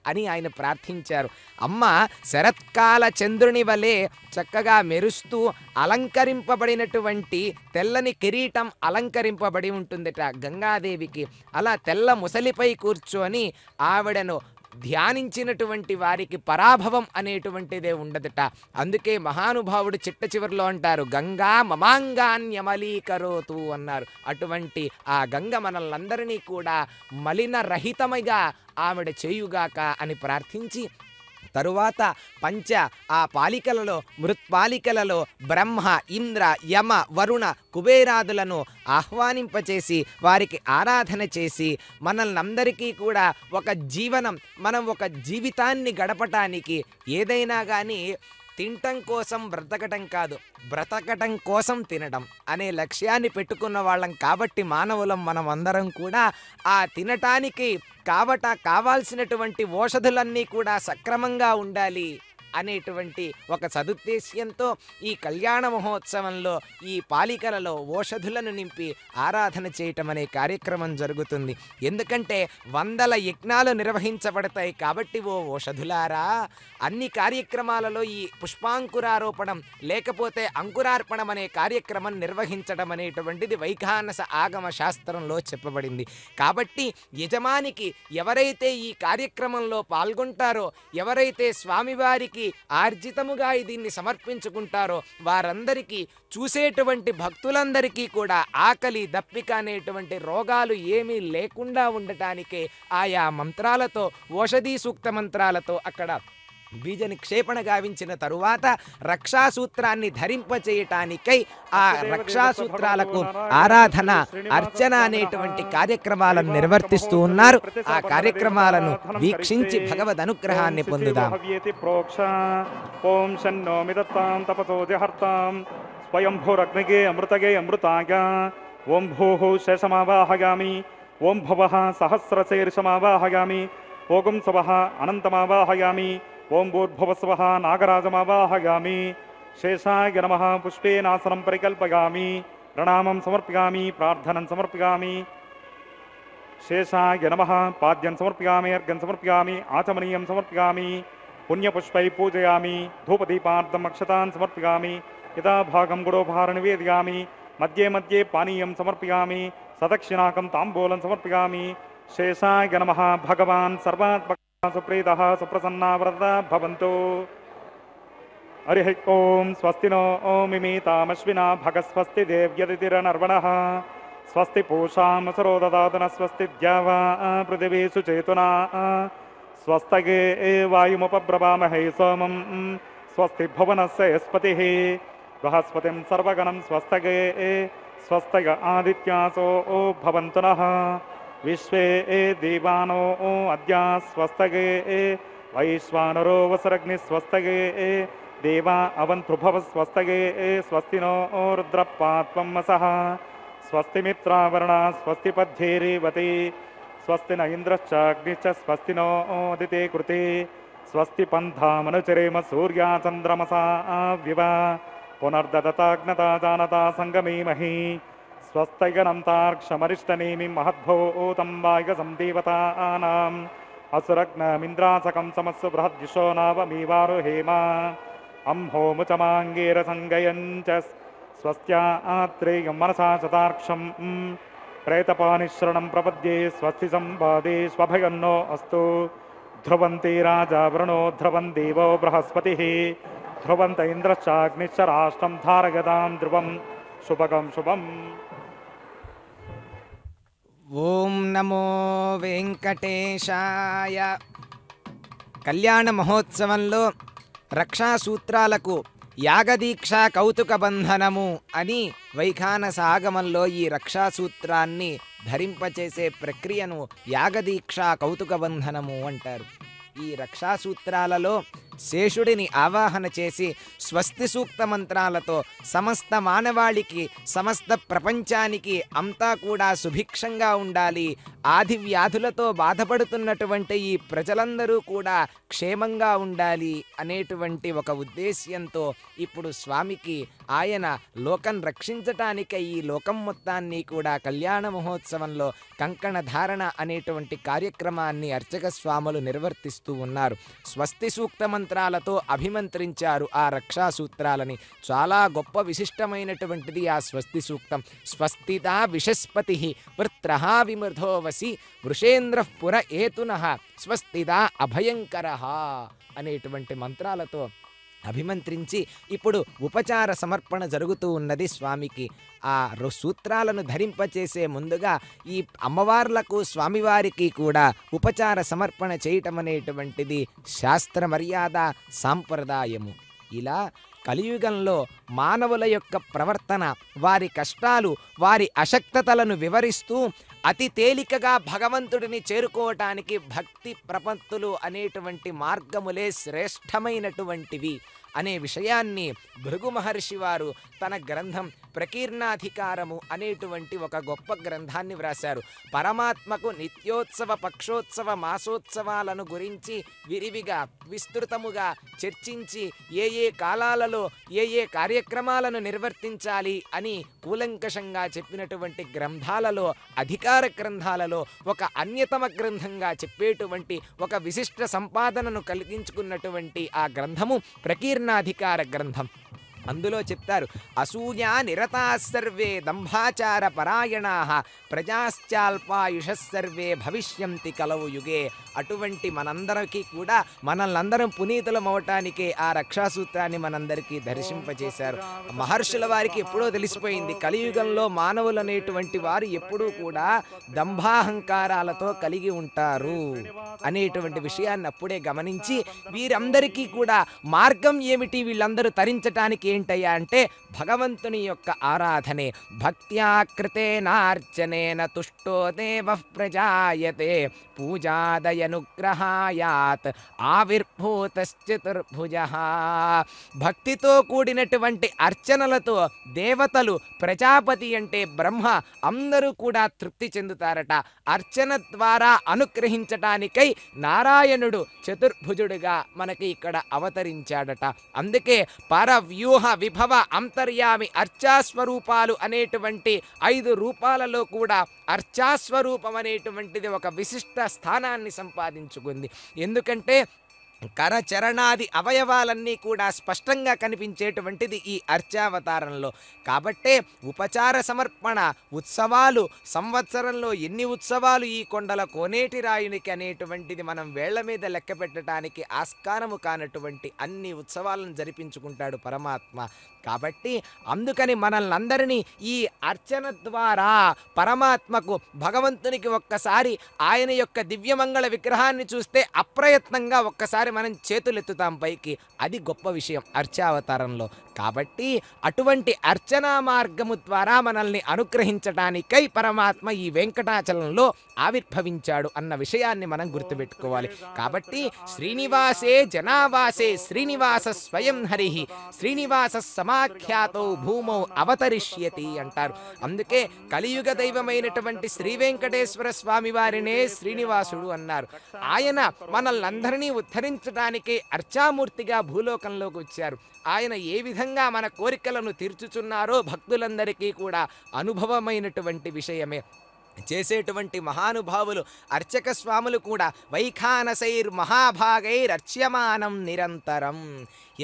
అని ఆయన ప్రార్థించారు. అమ్మ శరత్కాల చంద్రుని వలె చక్కగా మెరుస్తూ అలంకరింపబడినటువంటి తెల్లని కిరీటం అలంకరింపబడి ఉంటుందట గంగాదేవికి. అలా తెల్ల ముసలిపై కూర్చొని ఆవిడను ధ్యానించినటువంటి వారికి పరాభవం అనేటువంటిదే ఉండదట. అందుకే మహానుభావుడు చిట్ట చివరిలో అంటారు, గంగా మమాంగాన్యమలీకరోతు అన్నారు. అటువంటి ఆ గంగ మనల్నందరినీ కూడా మలిన రహితముగా ఆవిడ చేయుగాక అని ప్రార్థించి తరువాత ఆ పాలికలలో మృత్పాలికలలో బ్రహ్మ, ఇంద్ర, యమ, వరుణ, కుబేరాదులను ఆహ్వానింపచేసి వారికి ఆరాధన చేసి మనల్నందరికీ కూడా మనం ఒక జీవితాన్ని గడపటానికి ఏదైనా కానీ తినటం కోసం బ్రతకటం కాదు, బ్రతకటం కోసం తినడం అనే లక్ష్యాన్ని పెట్టుకున్న వాళ్ళం కాబట్టి మానవులం మనం అందరం కూడా ఆ తినటానికి కావాల్సినటువంటి ఓషధులన్నీ కూడా సక్రమంగా ఉండాలి అనేటువంటి ఒక సదుద్దేశ్యంతో ఈ కళ్యాణ మహోత్సవంలో ఈ పాలికలలో ఓషధులను నింపి ఆరాధన చేయటం అనే కార్యక్రమం జరుగుతుంది. ఎందుకంటే 100 యజ్ఞాలు నిర్వహించబడతాయి కాబట్టి ఓ ఓషధులారా, అన్ని కార్యక్రమాలలో ఈ పుష్పాంకురారోపణం లేకపోతే అంకురార్పణం అనే కార్యక్రమం నిర్వహించడం అనేటువంటిది వైఖానస ఆగమ శాస్త్రంలో చెప్పబడింది. కాబట్టి యజమానికి ఎవరైతే ఈ కార్యక్రమంలో పాల్గొంటారో, ఎవరైతే స్వామివారికి ఆర్జితముగా దీన్ని సమర్పించుకుంటారో వారందరికీ, చూసేటువంటి భక్తులందరికీ కూడా ఆకలి దప్పిక అనేటువంటి రోగాలు ఏమీ లేకుండా ఉండటానికే ఆయా మంత్రాలతో, ఓషధీ సూక్త మంత్రాలతో అక్కడ బీజ నిక్షేపణ గావించిన తరువాత రక్షాసూత్రాన్ని ధరింపచేయటానికై ఆ రక్షాసూత్రాలకు ఆరాధన, అర్చన అనేటువంటి కార్యక్రమాలను నిర్వర్తిస్తూ ఉన్నారు. ఆ కార్యక్రమాలను వీక్షించి భగవద్ అనుగ్రహాన్ని పొందుదాం. ఓం శన్నో మిదత్తాం తపసో జహర్తాం స్వయంభూరగ్నిగే అమృతగే అమృతాయ. ఓం భూః శేషమావాహయామి. ఓం భవః సహస్రశీర్షమావాహయామి. ఓం స్వః అనంతమావాహయామి. ఓం భూర్భువస్వః నాగరాజమావాహయామి. శేషాయ నమః పుష్పేనాసనం పరికల్పయామి. ప్రణామం సమర్పయామి. ప్రార్థనం సమర్పయామి. శేషాయ నమః పాద్యం సమర్పయామి. అర్ఘ్యం సమర్పయామి. ఆచమనీయం సమర్పయామి. పుణ్యపుష్పై పూజయామి. ధూపదీపార్థం అక్షతాన్ సమర్పయామి. యథాభాగం గుడోపహార నివేదయామి. మధ్యే మధ్యే పానీయం సమర్పయామి. సదక్షిణాకం తాంబూలం సమర్పయామి. శేషాయ నమః. భగవాన్ సర్వాత్మక సుప్రీతః సుప్రసన్నా వరదా భవంతు. హరి ఓం. స్వస్తి నో మిమీతామశ్వినా భగస్వస్తి దేవ్యదితిరనర్వణః. స్వస్తి పూషామసరో దదాతన. స్వస్తి ద్యావా పృథివీ సుచేతునా. స్వస్తగే వాయుముపబ్రవామహే సోమం. స్వస్తి భువనస్య యస్పతిః. బృహస్పతిం సర్వగణం స్వస్తగే. స్వస్తగ ఆదిత్యాసో భవంతు నః. విశ్వే దేవానో అద్య స్వస్తగే. వైశ్వానరో వసరగ్ని స్వస్తగే. देवा अवन्त्रुभव स्वस्तगे स्वस्ति नो रुद्रपात्वं वसः स्वस्ति मित्रावरणा स्वस्ति पद्येरेवते स्वस्ति न इन्द्रश्चाग्निश्च स्वस्ति नो उदिते कृते स्वस्ति पन्थामनुचरेम सूर्या चन्द्रमसा विवा पुनर्ददताग्नता जानता सङ्गमेमहि स्वस्तैगनन्तार्क्षमरिष्टनेमिं महद्भूतं वायुगसं देवतानाम् असुरग्नमिन्द्रासकं समस्सु बृहद्युषो नावमीवारुहेम अंहोमुचमाङ्गेरसङ्गयञ्च स्वस्त्या आत्रेयं मनसा शतार्क्षं प्रेतपानिश्रणं प्रपद्ये स्वस्ति सम्पादे स्वभयन्नो अस्तु ध्रुवन्ति राजा वृणो ध्रुवन् देवो बृहस्पतिः ध्रुवन्त इन्द्रश्चाग्निश्च राष्ट्रं धारयतां ध्रुवं शुभगं शुभम् ఓం నమో వెంకటేశాయ. కళ్యాణ మహోత్సవంలో రక్షా సూత్రాలకు యాగదీక్ష కౌతుక బంధనము అని వైఖానస ఆగమంలో ఈ రక్షా సూత్రాన్ని ధరింపచేసే ప్రక్రియను యాగదీక్ష కౌతుక బంధనము అంటారు. ఈ రక్షా సూత్రాలలో శేషుడిని ఆవాహన చేసి స్వస్తి సూక్త మంత్రాలతో సమస్త మానవాళికి సమస్త ప్రపంచానికి అంతా కూడా సుభిక్షంగా ఉండాలి, ఆది వ్యాధులతో బాధపడుతున్నటువంటి ఈ ప్రజలందరూ కూడా క్షేమంగా ఉండాలి అనేటువంటి ఒక ఉద్దేశ్యంతో ఇప్పుడు స్వామికి ఆయన లోకం రక్షించటానికై ఈ లోకం మొత్తాన్ని కూడా కళ్యాణ మహోత్సవంలో కంకణ ధారణ అనేటువంటి కార్యక్రమాన్ని అర్చక స్వాములు నిర్వర్తిస్తూ ఉన్నారు. స్వస్తి సూక్త మంత్రాలతో అభిమంత్రించారు ఆ రక్షా సూత్రాలని. చాలా గొప్ప విశిష్టమైనటువంటిది ఆ స్వస్తి సూక్తం. స్వస్తితా విషస్పతి వృత్రః విమృధో వసి వృషేంద్ర పుర ఏతునః స్వస్తిదా అభయంకరః అనేటువంటి మంత్రాలతో అభిమంత్రించి ఇప్పుడు ఉపచార సమర్పణ జరుగుతూ ఉన్నది స్వామికి. ఆ సూత్రాలను ధరింపచేసే ముందుగా ఈ అమ్మవార్లకు స్వామివారికి కూడా ఉపచార సమర్పణ చేయటం అనేటువంటిది శాస్త్ర మర్యాద సాంప్రదాయము. ఇలా కలియుగంలో మానవుల యొక్క ప్రవర్తన, వారి కష్టాలు, వారి అశక్తతలను వివరిస్తూ అతి తేలికగా భగవంతుడిని చేరుకోవటానికి భక్తి ప్రపత్తులు అనేటువంటి మార్గములే శ్రేష్టమైనటువంటివి అనే విషయాన్ని భృగు మహర్షి వారు తన గ్రంథం ప్రకీర్ణాధికారము అనేటువంటి ఒక గొప్ప గ్రంథాన్ని వ్రాశారు. పరమాత్మకు నిత్యోత్సవ పక్షోత్సవ మాసోత్సవాలను గురించి విరివిగా విస్తృతముగా చర్చించి ఏ ఏ కాలాలలో ఏ ఏ కార్యక్రమాలను నిర్వర్తించాలి అని కూలంకషంగా చెప్పినటువంటి గ్రంథాలలో, అధికార గ్రంథాలలో ఒక అన్యతమ గ్రంథంగా చెప్పేటువంటి ఒక విశిష్ట సంపాదనను కలిగించుకున్నటువంటి ఆ గ్రంథము ప్రకీర్ణాధికార గ్రంథం. అందులో చెప్తారు, అసూయా నిరతా సర్వే దంభాచార పరాయణాః ప్రజాశ్చాల్పాయుషః సర్వే భవిష్యంతి కలవు యుగే. అటువంటి మనందరికీ కూడా మనల్నందరం పునీతులం అవటానికే ఆ రక్షాసూత్రాన్ని మనందరికీ దర్శింపజేశారు. మహర్షుల వారికి ఎప్పుడో తెలిసిపోయింది, కలియుగంలో మానవులు అనేటువంటి వారు ఎప్పుడూ కూడా దంభాహంకారాలతో కలిగి ఉంటారు అనేటువంటి విషయాన్ని అప్పుడే గమనించి వీరందరికీ కూడా మార్గం ఏమిటి, వీళ్ళందరూ తరించటానికి ఏంటయ్యా అంటే భగవంతుని యొక్క ఆరాధనే. భక్త్యా కృతేనార్చనేన తుష్టో దేవః ప్రజాయతే పూజాదయనుగ్రహాయాత్ ఆవిర్భూతశ్చతుర్భుజః. భక్తితో కూడినటువంటి అర్చనలతో దేవతలు, ప్రజాపతి అంటే బ్రహ్మ అందరూ కూడా తృప్తి చెందుతారట. అర్చన ద్వారా అనుగ్రహించటానికై నారాయణుడు చతుర్భుజుడిగా మనకి ఇక్కడ అవతరించాడట. అందుకే పరవ్యూహ విభవ అంతర్యామి అర్చాస్వరూపాలు అనేటువంటి 5 రూపాలలో కూడా అర్చాస్వరూపం అనేటువంటిది ఒక విశిష్ట స్థానాన్ని సంపాదించుకుంది. ఎందుకంటే కరచరణాది అవయవాలన్నీ కూడా స్పష్టంగా కనిపించేటువంటిది ఈ అర్చావతారంలో. కాబట్టే ఉపచార సమర్పణ ఉత్సవాలు, సంవత్సరంలో ఎన్ని ఉత్సవాలు ఈ కొండల కోనేటి రాయునికి అనేటువంటిది మనం వేళ్ల మీద లెక్క పెట్టడానికి ఆస్కారము కానటువంటి అన్ని ఉత్సవాలను జరిపించుకుంటాడు పరమాత్మ. కాబట్టి అందుకని మనల్నందరినీ ఈ అర్చన ద్వారా పరమాత్మకు, భగవంతునికి ఒక్కసారి ఆయన యొక్క దివ్యమంగళ విగ్రహాన్ని చూస్తే అప్రయత్నంగా ఒక్కసారి మనం చేతులెత్తుతాం పైకి. అది గొప్ప విషయం అర్చావతారంలో. కాబట్టి అటువంటి అర్చనా మార్గము ద్వారా మనల్ని అనుగ్రహించటానికై పరమాత్మ ఈ వెంకటాచలంలో ఆవిర్భవించాడు అన్న విషయాన్ని మనం గుర్తుపెట్టుకోవాలి. కాబట్టి శ్రీనివాసే జనావాసే శ్రీనివాస స్వయం హరి శ్రీనివాస సమాఖ్యాతో భూమౌ అవతరిష్యతి అంటారు. అందుకే కలియుగ దైవమైనటువంటి శ్రీ వెంకటేశ్వర స్వామి వారినే శ్రీనివాసుడు అన్నారు. ఆయన మనల్నందరినీ ఉద్ధరించడానికే అర్చామూర్తిగా భూలోకంలోకి వచ్చారు. ఆయన ఏ విధంగా మన కోరికలను తీర్చుచున్నారో భక్తులందరికీ కూడా అనుభవమైనటువంటి విషయమే. చేసేటువంటి మహానుభావులు అర్చక స్వాములు కూడా వైఖానసైర్ మహాభాగైర్ అర్చ్యమానం నిరంతరం.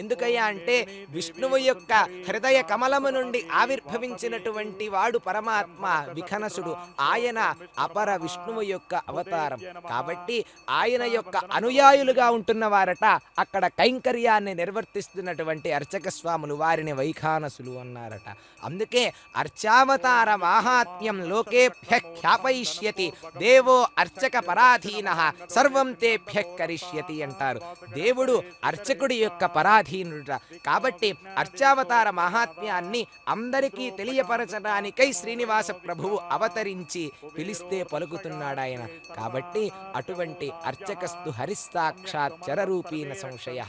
ఎందుకయ్యా అంటే విష్ణువు యొక్క హృదయ కమలము నుండి ఆవిర్భవించినటువంటి వాడు పరమాత్మ విఖనసుడు. ఆయన అపర విష్ణువు యొక్క అవతారం. కాబట్టి ఆయన యొక్క అనుయాయులుగా ఉంటున్న వారట అక్కడ కైంకర్యాన్ని నిర్వర్తిస్తున్నటువంటి అర్చక స్వాములు, వారిని వైఖానసులు అన్నారట. అందుకే అర్చావతార మాహాత్మ్యం లోకేభ్య ఖ్యాపయిష్యతి దేవో అర్చక పరాధీనః సర్వం తేభ్య కరిష్యతి అంటారు. దేవుడు అర్చకుడి యొక్క పరాధీనుడ. కాబట్టి అర్చావతార మహాత్మ్యాన్ని అందరికీ తెలియపరచడానికై శ్రీనివాస ప్రభువు అవతరించి పిలిస్తే పలుకుతున్నాడు ఆయన. కాబట్టి అటువంటి అర్చకస్తు హరిస్సాక్షాత్ చరరూపీన సంశయ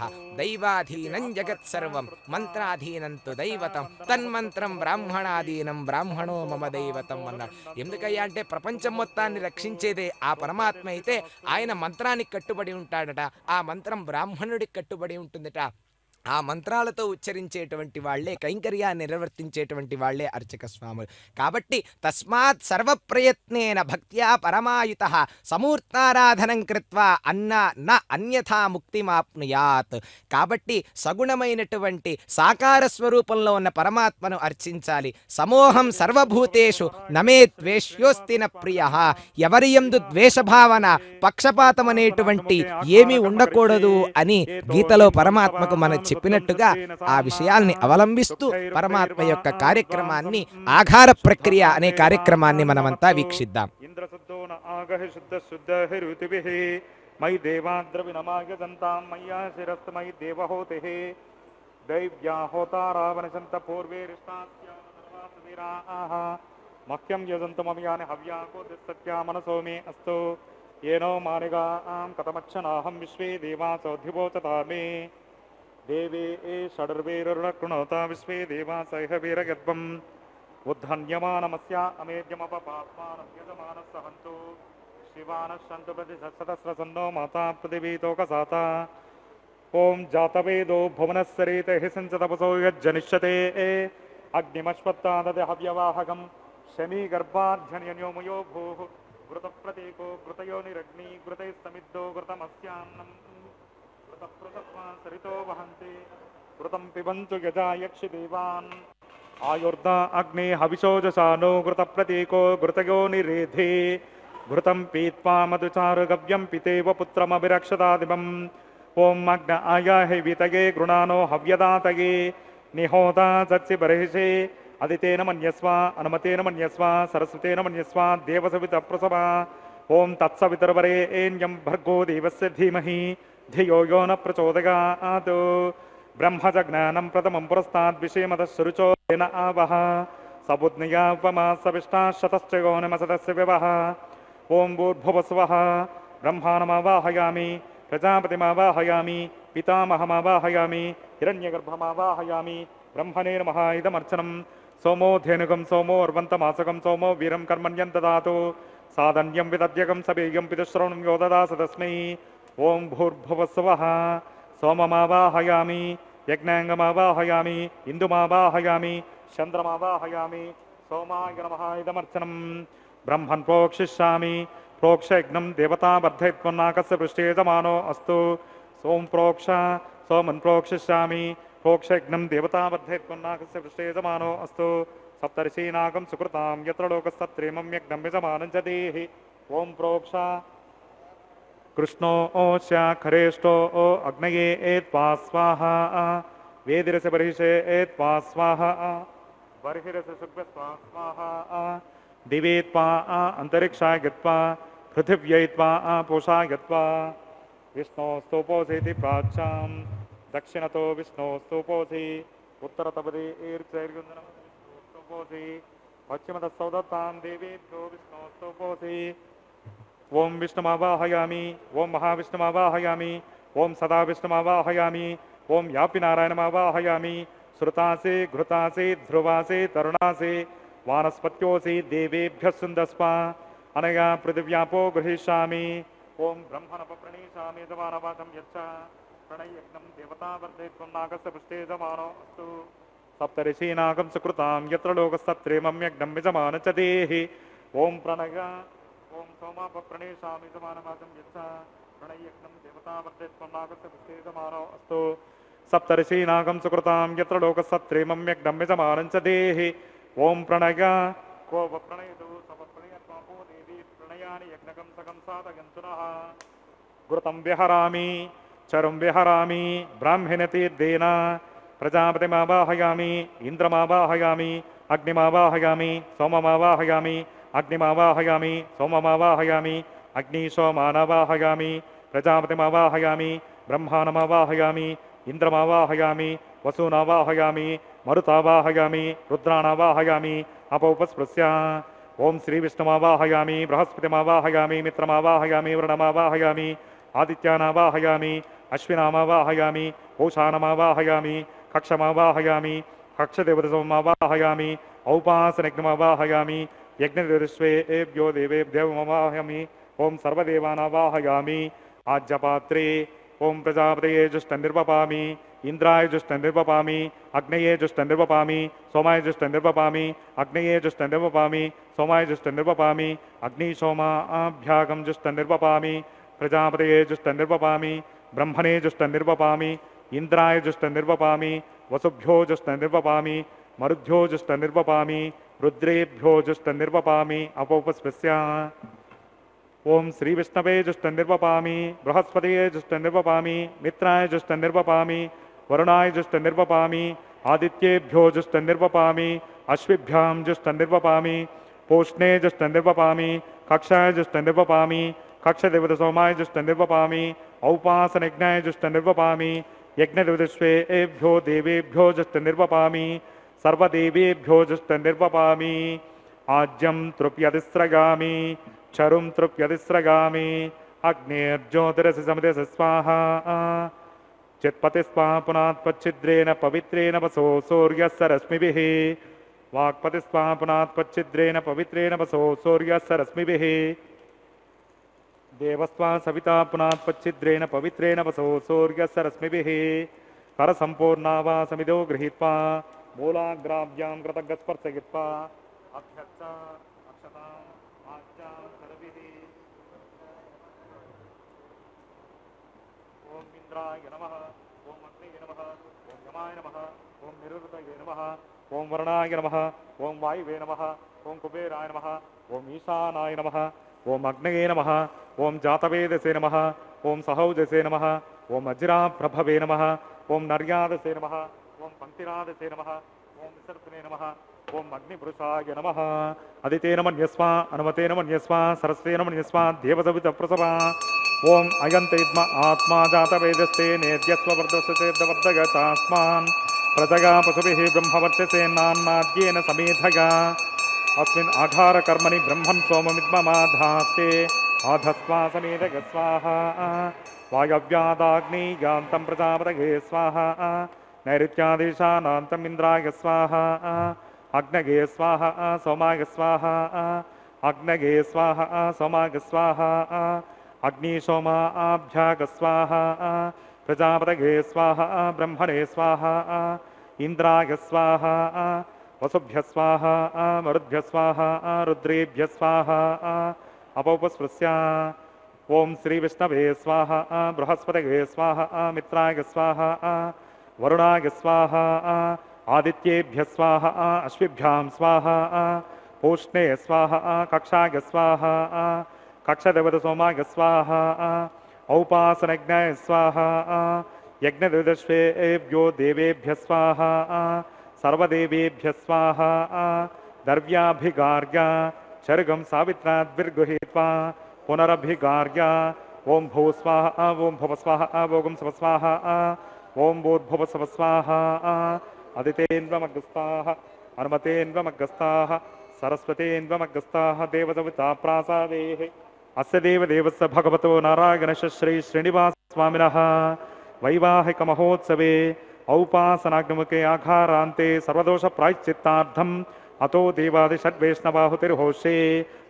దైవాధీనం జగత్సర్వం మంత్రాధీనంతు దైవతం తన్మంత్రం బ్రాహ్మణాధీనం బ్రాహ్మణో మమ దైవతం అన్నాడు. ఎందుకయ్యా అంటే ప్రపంచం మొత్తాన్ని రక్షించేదే ఆ పరమాత్మ అయితే ఆయన మంత్రానికి కట్టుబడి ఉంటాడట. ఆ మంత్రం బ్రాహ్మణుడికి కట్టుబడి ఉంటుందట. ఆ మంత్రాలతో ఉచ్చరించేటువంటి వాళ్లే కైంకర్యాన్ని నిర్వర్తించేటువంటి వాళ్లే అర్చక స్వాములు. కాబట్టి తస్మాత్ సర్వప్రయత్నేన భక్త్యా పరమాయుతః సమూర్తారాధనం కృత్వా న అన్యథా ముక్తిమాప్నుయాత్. కాబట్టి సగుణమైనటువంటి సాకార స్వరూపంలో ఉన్న పరమాత్మను అర్చించాలి. సమోహం సర్వభూతేషు నమే ద్వేష్యోస్తి న ప్రియః. ఎవరి యందు ద్వేషభావన పక్షపాతం అనేటువంటి ఏమీ ఉండకూడదు అని గీతలో పరమాత్మకు మన చెప్పినట్టుగా ఆ విషయాల్ని అవలంబిస్తూ పరమాత్మ యొక్క కార్యక్రమాన్ని ఆఘార ప్రక్రియ అనే కార్యక్రమాన్ని మనమంతా వీక్షిద్దాం. మయి దేవాద్రవినమాగదంతాం మయ్యా శిరస్తమయి దేవహోతిః దైవ్యా హోతారావనసంత పూర్వేరిష్టాస్యామనర్వాసవీరాః మహ్యం యజంతమవ్యాని హవ్యాకో దిస్సత్యా మనసో మే అస్తు ఏనో మానిగాం కథమచ్చనాహం విశ్వే దేవాసోऽధివోచతా మే దేవే షడర్వేరుణకృణోత విశ్వే దేవాసైహ వీరగద్వం ఉద్ధన్యమానమస్య అమేద్యమపపాత్మానం యజమానः సహంతు శివానः సంతు ప్రతి సహస్రసన్నో మాతా పృథివీతోకసాత ఓం జాతవేదో భువనస్సరేత హి సంచతపసో యజ్జనిష్యతే అగ్నిమశ్వత్తాదతి హవ్యవాహకం శమీగర్భాధ్యన్యోమయో భూః ఘృతప్రతీకో ఘృతయోనిరగ్ని ఘృతైస్తమిద్దో ఘృతమస్యాన్నం సరితో వహంతి ఘృతం పిబంతు యజా యక్షి దేవాన్ ఆయుర్ద అగ్ని హవిషోజసానో ఘృత ప్రతీకో ఘృతయోనిరేధే ఘృతం పీత్వా మధుచారు గవ్యం పితేవ పుత్రమభిరక్షతాదివం ఓం అగ్న ఆయాహి వితగే గృణానో హవ్యదాతగే నిహోదా సత్సి బర్హిషే అదితేన మన్యస్వ అనుమతేన మన్యస్వ సరస్వతేన మన్యస్వ దేవసవిత ప్రసవ ఓం తత్సవితర్వరేణ్యం భర్గో దేవస్య ధీమహి ధియో యో న ప్రచోదయాత్ బ్రహ్మజజ్ఞానం ప్రథమం పురస్తాద్విషేమదశరుచోన ఆవహ సబుద్నియాపమా సవిష్టా శతశ్చయోనిమసదస్య వివహ ఓం భూర్భువస్వః బ్రహ్మాణమావాహయామి ప్రజాపతిమావాహయామి పితామహమావాహయామి హిరణ్యగర్భమావాహయామి బ్రహ్మణే నమః ఇదమర్చనం సోమో ధేనుకం సోమో అర్వంతమాసకం సోమో వీరం కర్మణ్యం దదాతు సాధన్యం విదద్యకం సబేయం పితశ్రవణం యో దదాస తస్మై ఓం భూర్భువస్వః సోమమావాహయామి యజ్ఞాంగమావాహయామి ఇందుమావాహయామి చంద్రమావాహయామి సోమాయ నమః ఇదమర్చనం బ్రహ్మన్ ప్రోక్షిష్యామి ప్రోక్ష యజ్ఞం దేవతా బద్ధైత్వన్నాకస్య పృష్ఠే సమానో అస్తు సోం ప్రోక్ష సోమన్ ప్రోక్షిష్యామి ప్రోక్ష యజ్ఞం దేవతా బద్ధైత్వన్నాకస్య పృష్ఠే సమానో అస్తు సప్తర్షీనాగం సుకృతాం యత్ర లోకస్తత్రేమం యజ్ఞం యజమానం చ దేహి ఓం ప్రోక్ష కృష్ణో ఓస్య ఖరేష్టో ఓ అగ్నయే ఏత్వా స్వాహా వేదిరస బర్హిషే ఏత్వా స్వాహా బర్హిరస శుభ్రస్వా స్వాహా దివేత్వా అంతరిక్షాయ గత్వా పృథివ్యైత్వా పూషాయ గత్వా విష్ణోస్తోపోసేతి ప్రాచ్యాం దక్షిణతో విష్ణోస్తోపోసి उत्तरतपदे पश्चिमतः देवेभ्यो विष्णोस्तोपोऽसि ओं विष्णुमावाहयामि ओं महाविष्णुमावाहयामि ओं सदा विष्णुमावाहयामि ओं यापि नारायणमावाहयामि श्रुतासे घृतासे ध्रुवासे तरुणासे वानस्पत्योऽसि देवेभ्यः सुन्दस्मा अनया पृथिव्यापो गृहीष्यामि ओं ब्रह्मणपप्रणीष्यामि यजमानवाचं यच्च प्रणययज्ञं देवतावर्धयित्वं नागस्य पुष्टे यजमानो अस्तु सप्तऋषीनागं सुकृतां यत्र लोकस्तत्रेमं यज्ञं यजमान च देहि ओं प्रणय ओं सोमापप्रणीष्यामि यजमानवाचं यच्च प्रणययज्ञं देवतावर्धयित्वं नागस्य पुष्टे यजमानो अस्तु सप्तऋषीनागं सुकृतां यत्र लोकस्तत्रेमं यज्ञं यजमानं च देहि ओं प्रणय को प्रणयतु सप्रणयत्वापो देवी प्रणयानि यज्ञकं सकं साधयन्तु नः घृतं विहरामि चरुं विहरामि ब्राह्मणतीर्देन प्रजापतिमावाहयामि इन्द्रमावाहयामि अग्निमावाहयामि सोममावाहयामि अग्निमावाहयामि सोममावाहयामि अग्निसोमानावाहयामि प्रजापतिमावाहयामि ब्रह्माणमावाहयामि इन्द्रमावाहयामि वसूनावाहयामि मरुतावाहयामि रुद्राणावाहयामि अपौपस्पृश्य ओं श्रीविष्णुमावाहयामि बृहस्पतिमावाहयामि मित्रमावाहयामि वरुणमावाहयामि आदित्यानावाहयामि अश्विनामावाहयामि पूषाणमावाहयामि कक्षमावाहयामि कक्षदेवतसमावाहयामि औपासनयज्ञमावाहयामि यज्ञदेवस्वेभ्यो देवेभ्यो मवाहयामि ओं सर्वदेवानावाहयामि आज्यपात्रे ओं प्रजापतये जुष्टनिर्वपामि इंद्राय जुष्टनिर्वपामि अग्नये जुष्टनिर्वपामि सोमाय जुष्टनिर्वपामि अग्नये जुष्टनिर्वपामि सोमाय जुष्टनिर्वपामि अग्निसोमाभ्यागं जुष्टनिर्वपामि प्रजापतये जुष्टनिर्वपामि ब्रह्मणे जुष्टनिर्वपामि इंद्राय जुष्टनिर्वपामि वसुभ्यो जुष्टनिर्वपामि मरुद्भ्यो जुष्टनिर्वपामि रुद्रेभ्यो जुष्टनिर्वपामि अपौपस्पृश्य ओं श्रीविष्णवे जुष्टनिर्वपामि बृहस्पतये जुष्टनिर्वपामि मित्राय जुष्टनिर्वपामि वरुणाय जुष्टनिर्वपामि आदित्येभ्यो जुष्टनिर्वपामि अश्विभ्यां जुष्टनिर्वपामि पूष्णे जुष्टनिर्वपामि कक्षाय जुष्टनिर्वपामि कक्षदेवतसोमाय जुष्टनिर्वपामि औपासनयज्ञाय जुष्टनिर्वपामि यज्ञदेवतस्वेभ्यो देवेभ्यो जुष्टनिर्वपामि सर्वदेवेभ्यो जुष्टनिर्वपामि आज्यं तृप्यतिस्रगामि चरुं तृप्यतिस्रगामि अग्निर्ज्योतिरसि समिति स्वाहा चित्पतिस्वा पुनात्पच्छिद्रेण पवित्रेण वसो सूर्यस्य रश्मिभिः वाक्पतिस्वा पुनात्पच्छिद्रेण पवित्रेण वसो सूर्यस्य रश्मिभिः देवस्वा सविता पुनात्पच्छिद्रेण पवित्रेण वसो सूर्यस्य रश्मिभिः करसम्पूर्णा वा समिदो गृहीत्वा मूलाग्राभ्यां कृतज्ञस्पर्शयित्वा अभ्यर्च अक्षताम् आज्ञां सर्विः ॐ इन्द्राय नमः ॐ अग्नये नमः ॐ यमाय नमः ॐ निरुतये नमः ॐ वरुणाय नमः ॐ वायुवे नमः ॐ कुबेराय नमः ॐ ईशानाय नमः ॐ अग्नये नमः ॐ जातवेदसे नमः ॐ सहौजसे नमः ॐ अजिराप्रभवे नमः ॐ नर्यादसे नमः ॐ पङ्क्तिरादसे नमः ॐ विसर्जने नमः ॐ अग्निपुरुषाय नमः अदितेन मन्यस्वा अनुमतेन मन्यस्वा सरस्वेन मन्यस्वा देवसवितप्रसवा ॐ अयन्तैद्म आत्मा जातवेदस्ते नेद्यस्व वर्धस्येद्वर्धगतास्मान् प्रजगा पशुभिः ब्रह्मवर्चसेन्नान्नाद्येन समेधया अस्मिन् आधारकर्मणि ब्रह्मन् सोममिद्ममाधास्ते आधस्वा समेधग स्वाहा वायव्यादाग्नेयान्तं प्रजापतये स्वाहा नैऋत्यादेशानान्तम् इन्द्राय स्वाहा अग्नये स्वाहा सोमाय स्वाहा अग्नये स्वाहा सोमाय स्वाहा अग्निसोमाभ्याग स्वाहा प्रजापतये स्वाहा ब्रह्मणे स्वाहा इंद्राय स्वाहा वसुभ्य स्वाहा मरुद्भ्य स्वाहा रुद्रेभ्य स्वाहा अपौपस्पृश्य ओं श्रीविष्णवे स्वाहा बृहस्पतये स्वाहा मित्राय स्वाहा वरुणाय स्वाहा आदित्येभ्य स्वाहा अश्विभ्यां स्वाहा पूष्णे स्वाहा कक्षाय स्वाहा कक्षदेवतसोमाय स्वाहा औपासनयज्ञाय स्वाहा यज्ञदेवतस्वेभ्यो देवेभ्य स्वाहा सर्वदेवेभ्य स्वाहा द्रव्याभिगार्य चर्गं सावित्राद्भिर्गृहीत्वा पुनरभिगार्य ओं भू स्वाहा ओं भव स्वाहा ओं सव स्वाहा ओं भूर्भुव सव स्वाहा अदितेन्वमग्रस्ताः हनुमतेन्वमग्रस्ताः सरस्वतेन्वमग्रस्ताः देवसविता प्रासादेः अस्य देवदेवस्य भगवतो नारायणस्य श्री श्रीनिवासस्वामिनः वैवाहिकमहोत्सवे औपासनाग्निमुखे आघारान्ते सर्वदोषप्रायश्चित्तार्थम् अतो देवादिषड्वैष्णवाहुतिर्होषे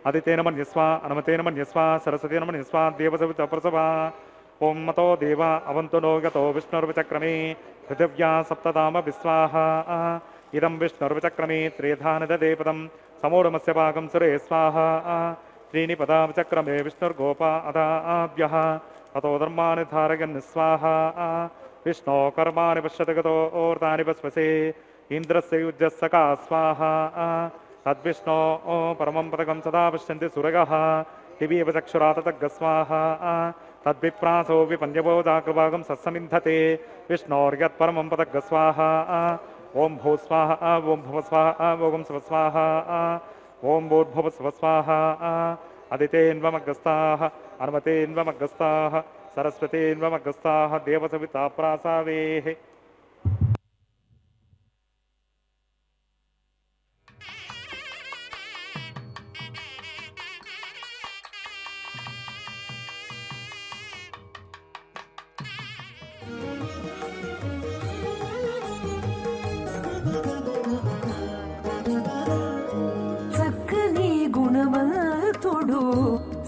अदितेन मन्यस्वा हनुमतेन मन्यस्वा सरस्वतेन मन्यस्वा देवसविता प्रसवा ओं मतो देवा अवन्तु नो गतो विष्णुर्विचक्रमे पृथिव्या सप्तधाम विस्वाहा इदं विष्णुर्विचक्रमे त्रेधानददेपदं समूढमस्य भागं सुरे स्वाहा त्रीणि पदाविचक्रमे विष्णुर्गोपा अदाभ्यः अतो धर्माणि धारयन् स्वाहा विष्णो कर्माणि पश्यति गतो ओर्तानि वस्वसे इन्द्रस्य युज्यस्सका स्वाहा तद्विष्णो परमं पदकं सदा पश्यन्ति सुरगः दिवीव चक्षुराततग्ग स्वाहा तद्विप्रासो विपन्यवो जागृभागं सत्समिन्धते विष्णोर्यत्परमं पदग्ग स्वाहा ओं भू स्वाहा ओं भुव स्वाहा ओं स्व स्वाहा ओं भूर्भुव स्व स्वाहा अदितेन्वमग्रस्ताः हनुमतेन्वमग्रस्ताः सरस्वतेन्वमग्रस्ताः देवसविता प्रासावेः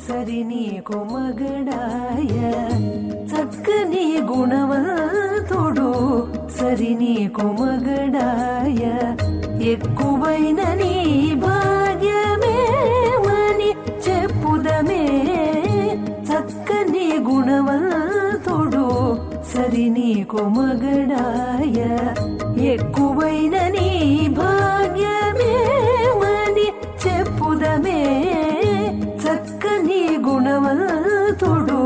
సరిని కొమగడాయ చక్కని గుణవంతుడు సరిని కొమగడాయ ఎక్కువైన నీ భాగ్యమేమని చెప్పుదమే చక్కని గుణవంతుడు సరిని కొమగడాయ ఎక్కువైన నీ భాగ్యమేమని చెప్పుదమే చక్కని గుణవంతుడు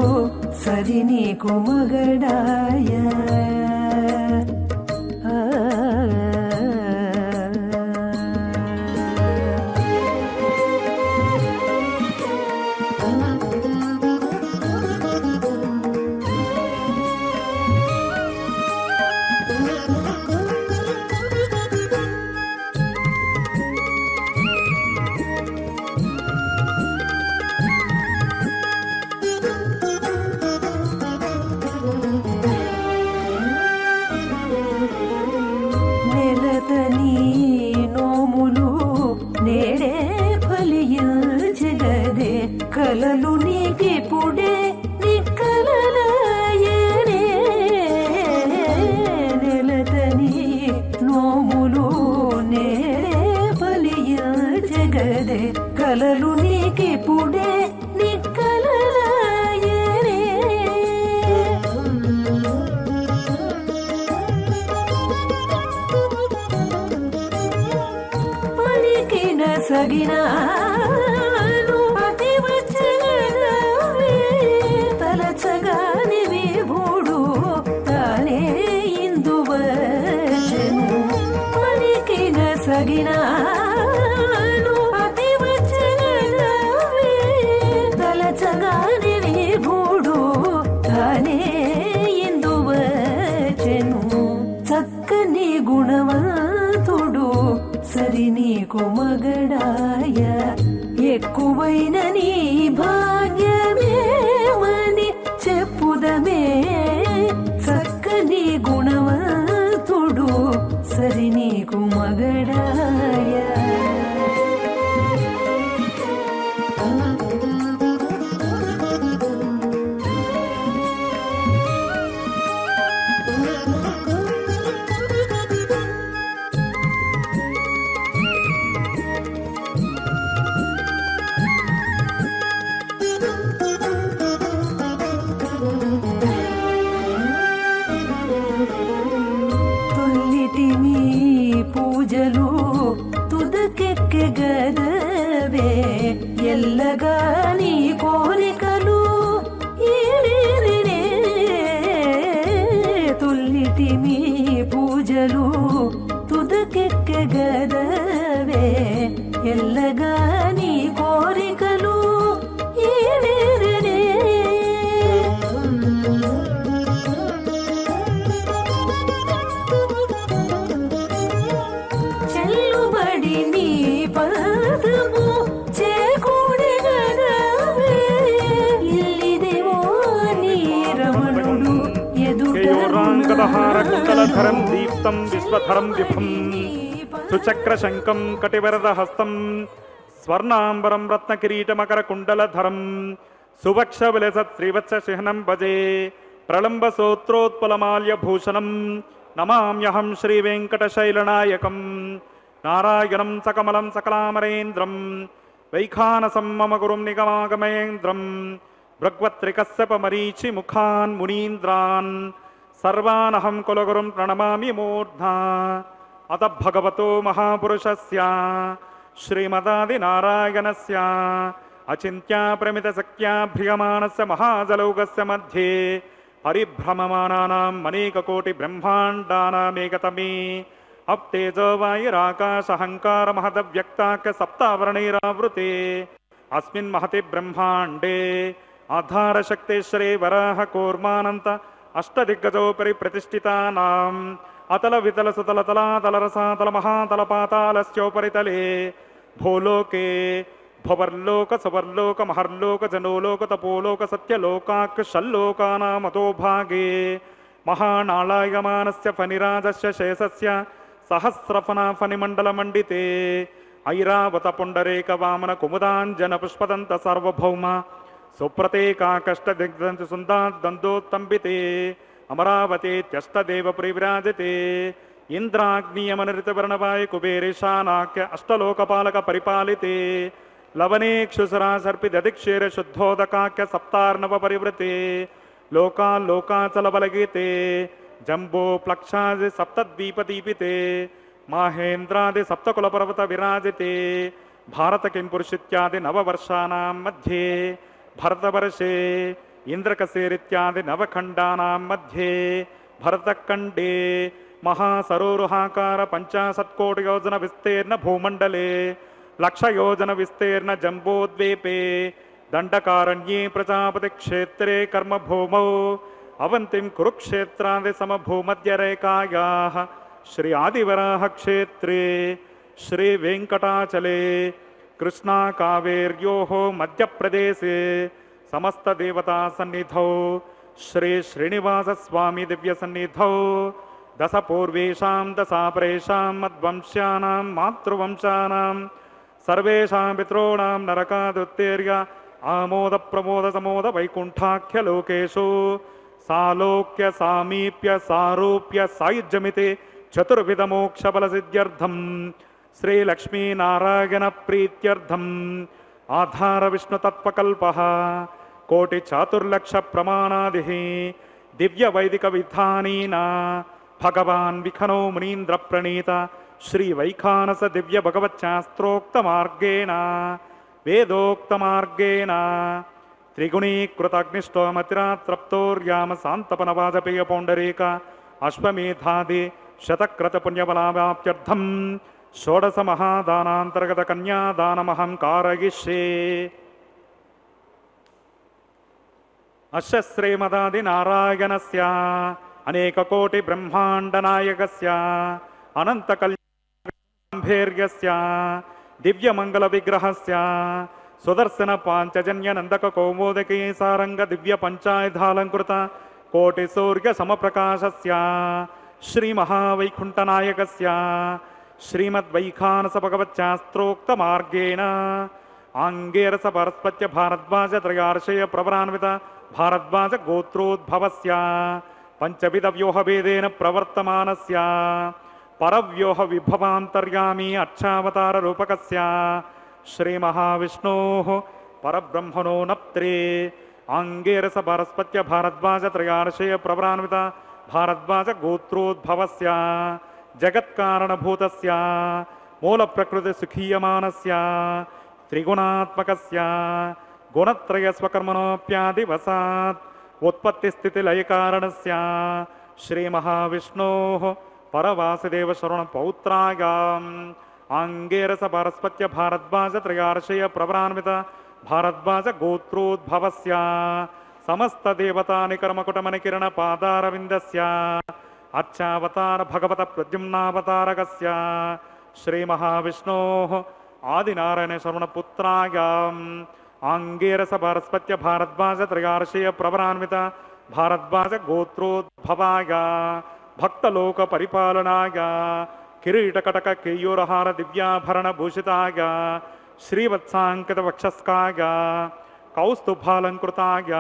సరిని కొమగడాయ కలలు నీకిపుడే నిక్కలలాయనే నెలతని నోములు నేరే ఫలించగదే కలలు నీకిపుడే నిక్కలలాయనే పలికిన సగిన తలచగాని విభుడు తానే ఇందువచెను పలికిన సగినాను అతివచనమే తలచగాని విభుడు తానే ఇందువచెను చక్కని గుణవంతుడు సరిని కొమగడాయ ఎక్కువైన నీ భాగ్యమేమని చెప్పుదమే చక్కని గుణవంతుడు సరిని కొమగడాయ తొల్లిటి మీ మందహార కుండలధరం దీప్తం విశ్వధరం విభం సుచక్రశంకం కటివరదహస్తం స్వర్ణాంబరం రత్నకిరీటమకర కుండలధరం సువక్ష విలసత్ శ్రీవత్స చిహ్నం భజే ప్రళంబ సోత్రోత్పలమాల్యభూషణం నమామ్యహం శ్రీవేంకటశైలనాయకం నారాయణం సకమలం సకలామరేంద్రం వైఖానసం మమ గురుం నిగమాగమేంద్రం భృగ్వత్రికశ్యపమరీచి ముఖాన్ మునీంద్రాన్ సర్వానహం కులగురుం ప్రణమామి మూర్ధ్నా అత భగవతో మహాపురుషస్య శ్రీమదాదినారాయణస్య అచింత్యా ప్రమిత శక్త్యా భ్రియమాణస్య మహాజలౌకస్య మధ్యే పరిభ్రమమానానాం అనేకకోటి బ్రహ్మాండానామేకతమే అప్తేజో వాయురాకాశహంకార మహదవ్యక్తాఖ్య సప్తావరణైరావృతే అస్మిన్ మహతి బ్రహ్మాండే ఆధారశక్తేశ్వరే వరాహ కూర్మానంత అష్టదిగ్గజోపరి ప్రతిష్ఠితానాం అతల వితల సుతల తలాతల రసాతల మహాతల పాతాళస్యోపరితలే భూలోకే భవర్లోక సువర్లోక మహర్లోక జనోలోక తపోలోక సత్యలోకాక్ షల్లోకానామతో భాగే మహానాళాయమానస్య ఫణిరాజస్య శేషస్య సహస్రఫనా ఫణిమండలమండితే ఐరావత పుండరేక వామన కుముదాంజన పుష్పదంత సార్వభౌమ సుప్రతేకాకష్టదిగ్ధంత సుందాద్దందోత్తంబితే అమరావతేత్యష్టదేవ పరివిరాజతే ఇంద్రాగ్నియమనరితవర్ణవాయ కుబేరేశానాఖ్య అష్టలోకపాలక పరిపాలితే లవనేక్షుసరాసర్పిదధిక్షేర శుద్ధోదకాఖ్య సప్తార్ణవ పరివృతే లోకాల్లోకాచలబలగీతే జంబో ప్లక్షాది సప్తద్వీపదీపితే మాహేంద్రాది సప్తకులపర్వత విరాజితే భారత కింపురుషిత్యాది నవవర్షాణాం మధ్యే భరతవర్షే ఇంద్రకసేరిత్యాది నవఖండానాం మధ్యే భరతఖండే మహాసరోరుహాకార 50 యోజన విస్తీర్ణ భూమండలే 1,00,000 యోజన విస్తీర్ణ జంబోద్వీపే దండకారణ్యే ప్రజాపతి క్షేత్రే కర్మభూమౌ అవంతిం కురుక్షేత్రాది సమభూమధ్యరేఖాయాః శ్రీ ఆదివరాహ క్షేత్రే శ్రీ వెంకటాచలే కృష్ణా కావేర్యోః మధ్యప్రదేశే సమస్త దేవతా సన్నిధౌ శ్రీ శ్రీనివాస స్వామి దివ్య సన్నిధౌ దశ పూర్వేషాం దశాపరేషాం మద్వంశ్యానాం మాతృవంశానాం సర్వేషాం పితॄణాం నరకాదుత్తేర్య ఆమోద ప్రమోద సమోద వైకుంఠాఖ్య లోకేషు సాలోక్య సామీప్య సారూప్య సాయుజ్యమితి చతుర్విధ మోక్ష బల సిద్ధ్యర్థం శ్రీ లక్ష్మీనారాయణ ప్రీత్యర్థం ఆధార విష్ణు తత్వకల్పః కోటి చాతుర్లక్ష ప్రమాణాది దివ్య వైదిక విధానీన భగవాన్ విఖనో మునీంద్ర ప్రణీత శ్రీ వైఖానస దివ్య భగవచ్శాస్త్రోక్త మార్గేణ వేదోక్త మార్గేణ త్రిగుణీకృతగ్నిష్టోమతిరాత్రప్తోర్యామ శాంతపన వాజపేయ పౌండరీక అశ్వమేధాది శతక్రత పుణ్యబలావాప్త్యర్థం షోడశ మహాదానాంతర్గత కన్యాదానమహం కారయిష్యే. అస్య శ్రీమదాది నారాయణస్య అనేక కోటి బ్రహ్మాండ నాయకస్య అనంత కళ్యాణేర్యస్య దివ్య మంగళ విగ్రహస్య సుదర్శన పాంచజన్య నందక కౌమోదకీ సారంగ దివ్య పంచాయుధాలంకృత కోటి సూర్య సమప్రకాశస్య శ్రీ మహావైకుంఠ నాయకస్య శ్రీమద్వైఖానస భగవచ్శాస్త్రోక్త మార్గేణ ఆంగేరస పరస్పత్య భారద్వాజ త్రయార్షయ ప్రవరాన్విత భారద్వాజ గోత్రోద్భవస్య పంచవిధ వ్యూహభేదేన ప్రవర్తమానస్య పరవ్యూహ విభవాంతర్యామి అక్షావతార రూపకస్య శ్రీ మహావిష్ణోః పరబ్రహ్మణో నప్త్రే ఆంగేరస పరస్పత్య భారద్వాజ త్రయార్షయ ప్రవరాన్విత భారద్వాజ గోత్రోద్భవస్య జగత్కారణభూతస్య మూల ప్రకృతి సుఖీయమానస్య త్రిగుణాత్మకస్య గుణత్రయ స్వకర్మణోప్యాదివసాత్ ఉత్పత్తి స్థితి లయకారణస్య శ్రీ మహావిష్ణోః పరవాసుదేవ శరణ పౌత్రాయాం ఆంగేరస పరస్పత్య భారద్వాజ త్రయార్షయ ప్రవరాన్విత భారద్వాజ గోత్రోద్భవస్య సమస్త దేవతాని కర్మకుటమని కిరణ పాదారవిందస్య అర్చావతార భగవత ప్రద్యుమ్నావతారకస్య శ్రీ మహావిష్ణోః ఆదినారాయణ శరణ పుత్రాయాం ఆంగేరస పరస్పత్య భారద్వాజ త్రయార్షయ ప్రవరాన్విత భారద్వాజ గోత్రోద్భవాయ భక్తలోక పరిపాలనాయ కిరీటకటక కేయూరహార దివ్యాభరణ భూషితాయ శ్రీవత్సాంకిత వక్షస్కాయ కౌస్తుభాలంకృతాయ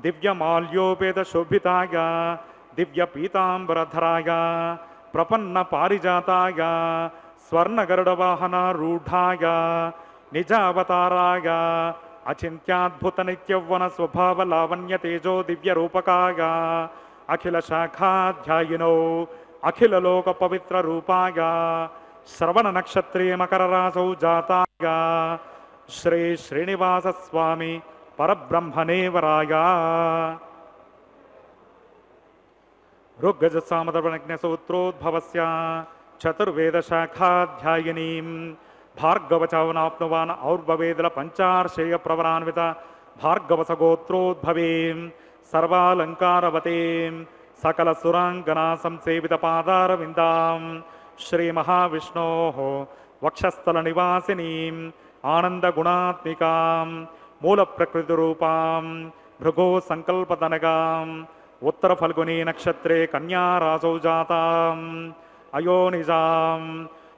దివ్యమాల్యోపేత శోభితాయ దివ్య పీతాంబరధరాయ ప్రపన్న పారిజాతాయ స్వర్ణగరుడవాహనారూఢాయ నిజావతారాయ అచింత్యాద్భుత నిత్యవ్వన స్వభావ లావణ్య తేజో దివ్య రూపకాయ అఖిల శాఖాధ్యాయినో అఖిల లోక పవిత్ర రూపాయ శ్రవణ నక్షత్రే మకర రాసౌ జాతాయ శ్రీ శ్రీనివాస స్వామి పరబ్రహ్మణే వరాయ ఋగ్గజ సామదవనజ్ఞ సూత్రోద్భవస్య చతుర్వేద శాఖాధ్యాయినీం భార్గవచావనాప్నువాన్ ఔర్వవేదల పంచార్షేయ ప్రవరాన్విత భార్గవస గోత్రోద్భవేం సర్వాలంకారవతేం సకల సురాంగనా సంసేవిత పాదారవిందాం శ్రీ మహావిష్ణోః వక్షస్థల నివాసినీం ఆనంద గుణాత్మికాం మూల ప్రకృతి రూపాం భృగో సంకల్పతనగాం ఉత్తర ఫల్గుని నక్షత్రే కన్యా రాసౌ జాతాం అయోనిజాం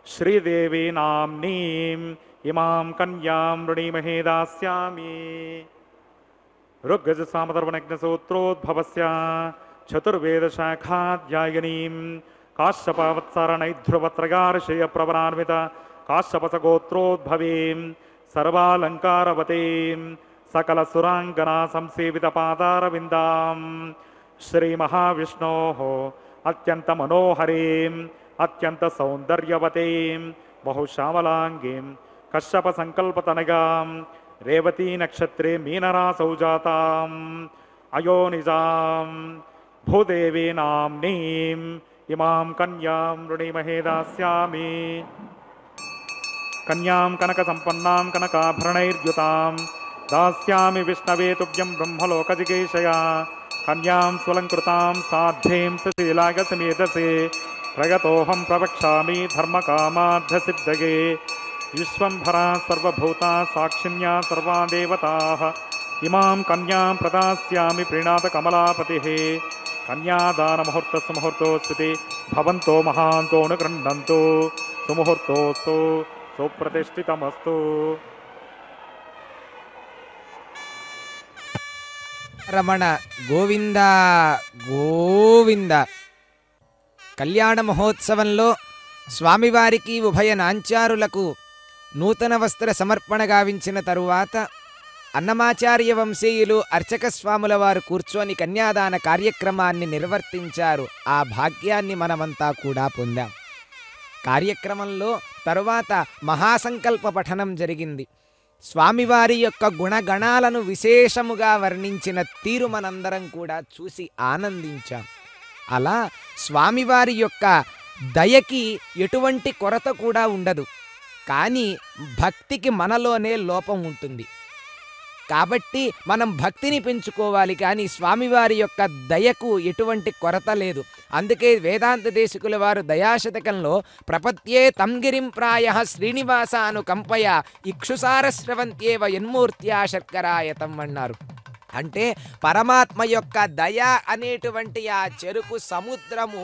శ్రీదేవి నామ్నీం ఇమాం కన్యాం వృణీమహే దాస్యామి ఋగ్గజ సామధర్వనజ్ఞ సూత్రోద్భవస్య చతుర్వేద శాఖాధ్యాయినీం కాశ్యపవత్సరణైధ్రువత్రగార్షేయ ప్రవరాన్విత కాశ్యపస గోత్రోద్భవీం సర్వాలంకారవతీం సకల సురాంగనా సంసేవిత పాదారవిందాం శ్రీ మహావిష్ణోః అత్యంత మనోహరీం అత్యంత సౌందర్యవతీం బహుశ్యామలాంగీం కశ్యప సంకల్పతనగాం రేవతీ నక్షత్రే మీనరాసౌ జాతాం అయోనిజాం భూదేవి నామ్నీం ఇమాం కన్యాం వృణీమహే దాస్యామి కన్యాం కనక సంపన్నాం కనకాభరణైర్యుతాం దాస్యామి విష్ణవే తుభ్యం బ్రహ్మలోకజిగేషయా కన్యాం స్వలంకృతాం సాధ్యీం సుశీలాయ సమేధసే ప్రగతోహం ప్రవక్ష్యామి ధర్మకామార్థసిద్ధగే విశ్వంభరా సర్వభూతా సాక్షిణ్యా సర్వా దేవతాః ఇమాం కన్యాం ప్రదాస్యామి ప్రీణాత కమలాపతిః కన్యాదాన ముహూర్తస్సు ముహూర్తోస్తి భవంతో మహాంతో అనుగృహ్ణంతు సుముహూర్తోస్తు సుప్రతిష్ఠితమస్తు. రమణ గోవింద గోవింద. కళ్యాణ మహోత్సవంలో స్వామివారికి ఉభయ నాంచారులకు నూతన వస్త్ర సమర్పణ గావించిన తరువాత అన్నమాచార్య వంశీయులు అర్చక స్వాముల వారు కూర్చొని కన్యాదాన కార్యక్రమాన్ని నిర్వర్తించారు. ఆ భాగ్యాన్ని మనమంతా కూడా పొందాం. కార్యక్రమంలో తరువాత మహాసంకల్ప పఠనం జరిగింది. స్వామివారి యొక్క గుణగణాలను విశేషముగా వర్ణించిన తీరు మనందరం కూడా చూసి ఆనందించాం. అలా స్వామివారి యొక్క దయకి ఎటువంటి కొరత కూడా ఉండదు. కానీ భక్తికి మనలోనే లోపం ఉంటుంది. కాబట్టి మనం భక్తిని పెంచుకోవాలి, కానీ స్వామివారి యొక్క దయకు ఎటువంటి కొరత లేదు. అందుకే వేదాంత దేశికుల వారు దయాశతకంలో ప్రపత్యే తంగిరిం ప్రాయ శ్రీనివాసాను కంపయ ఇక్షుసారస్రవంత్యేవ యన్మూర్త్యా శర్కరాయతం అన్నారు. అంటే పరమాత్మ యొక్క దయ అనేటువంటి ఆ చెరుకు సముద్రము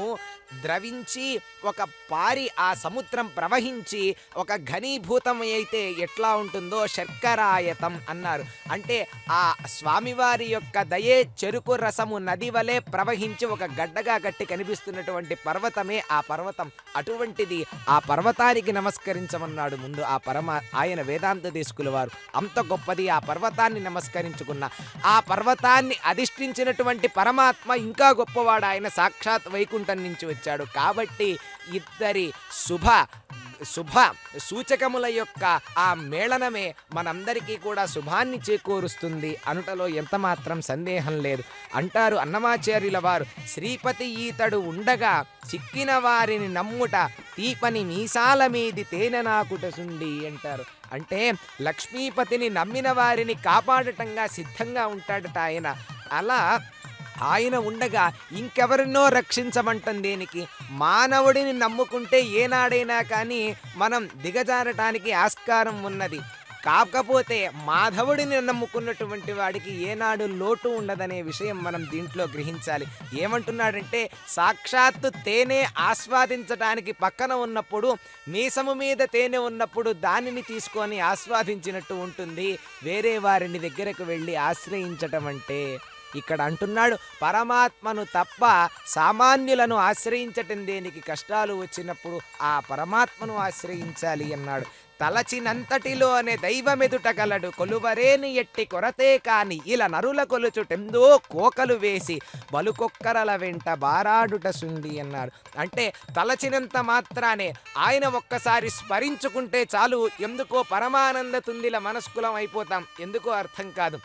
ద్రవించి ఒక పారి ఆ సముద్రం ప్రవహించి ఒక ఘనీభూతం అయితే ఎట్లా ఉంటుందో శర్కరాయతం అన్నారు. అంటే ఆ స్వామివారి యొక్క దయే చెరుకు రసము నది వలె ప్రవహించి ఒక గడ్డగా కట్టి కనిపిస్తున్నటువంటి పర్వతమే ఆ పర్వతం. అటువంటిది ఆ పర్వతానికి నమస్కరించమన్నాడు ముందు ఆయన వేదాంత దేశకుల వారు. అంత గొప్పది ఆ పర్వతాన్ని నమస్కరించుకున్న ఆ పర్వతాన్ని అధిష్ఠించినటువంటి పరమాత్మ ఇంకా గొప్పవాడు. ఆయన సాక్షాత్ వైకుంఠం నుంచి వచ్చాడు. కాబట్టి ఇద్దరి శుభ సూచకముల యొక్క ఆ మేళనమే మనందరికీ కూడా శుభాన్ని చేకూరుస్తుంది అనుటలో ఎంతమాత్రం సందేహం లేదు. అంటారు అన్నమాచార్యుల వారు, శ్రీపతి ఈతడు ఉండగా చిక్కిన వారిని నమ్ముట తీపని మీసాల మీది తేనె నాకుట సుండి అంటారు. అంటే లక్ష్మీపతిని నమ్మిన వారిని కాపాడటంగా సిద్ధంగా ఉంటాడట ఆయన. అలా ఆయన ఉండగా ఇంకెవరినో రక్షించమంటం దేనికి? మానవుడిని నమ్ముకుంటే ఏనాడైనా కానీ మనం దిగజారటానికి ఆస్కారం ఉన్నది. కాకపోతే మాధవుడిని నమ్ముకున్నటువంటి వాడికి ఏనాడు లోటు ఉండదనే విషయం మనం దీంట్లో గ్రహించాలి. ఏమంటున్నాడంటే, సాక్షాత్తు తేనె ఆస్వాదించడానికి పక్కన ఉన్నప్పుడు, మీసము మీద తేనె ఉన్నప్పుడు దానిని తీసుకొని ఆస్వాదించినట్టు ఉంటుంది వేరే వారిని దగ్గరకు వెళ్ళి ఆశ్రయించటం అంటే. ఇక్కడ అంటున్నాడు, పరమాత్మను తప్ప సామాన్యులను ఆశ్రయించటం దేనికి? కష్టాలు వచ్చినప్పుడు ఆ పరమాత్మను ఆశ్రయించాలి అన్నాడు. తలచినంతటిలో అనే దైవమెదుట కలడు, కొలువరేని ఎట్టి కొరతే కాని ఇలా నరుల కొలుచుటెందో కోకలు వేసి బలుకొక్కరల వెంట బారాడుట సుండి అన్నాడు. అంటే తలచినంత మాత్రానే ఆయన ఒక్కసారి స్మరించుకుంటే చాలు, ఎందుకో పరమానంద తుందిల మనస్కులం అయిపోతాం. ఎందుకో అర్థం కాదు.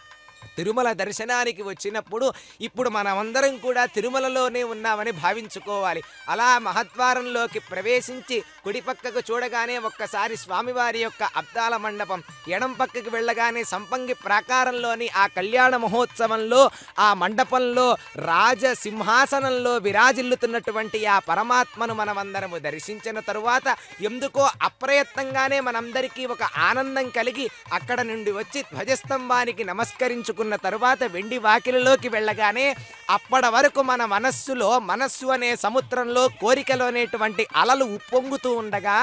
తిరుమల దర్శనానికి వచ్చినప్పుడు ఇప్పుడు మనమందరం కూడా తిరుమలలోనే ఉన్నామని భావించుకోవాలి. అలా మహద్వారంలోకి ప్రవేశించి కుడి పక్కకు చూడగానే ఒక్కసారి స్వామివారి యొక్క అద్దాల మండపం, ఎడం పక్కకు వెళ్ళగానే సంపంగి ప్రాకారంలోని ఆ కళ్యాణ మహోత్సవంలో ఆ మండపంలో రాజసింహాసనంలో విరాజిల్లుతున్నటువంటి ఆ పరమాత్మను మనమందరము దర్శించిన తరువాత ఎందుకో అప్రయత్నంగానే మనందరికీ ఒక ఆనందం కలిగి అక్కడ నుండి వచ్చి ధ్వజస్తంభానికి నమస్కరించుకున్న తరువాత వెండి వాకిలిలోకి వెళ్ళగానే అప్పటి వరకు మన మనస్సు అనే సముద్రంలో కోరికలోనేటువంటి అలలు ఉప్పొంగుతూ ఉండగా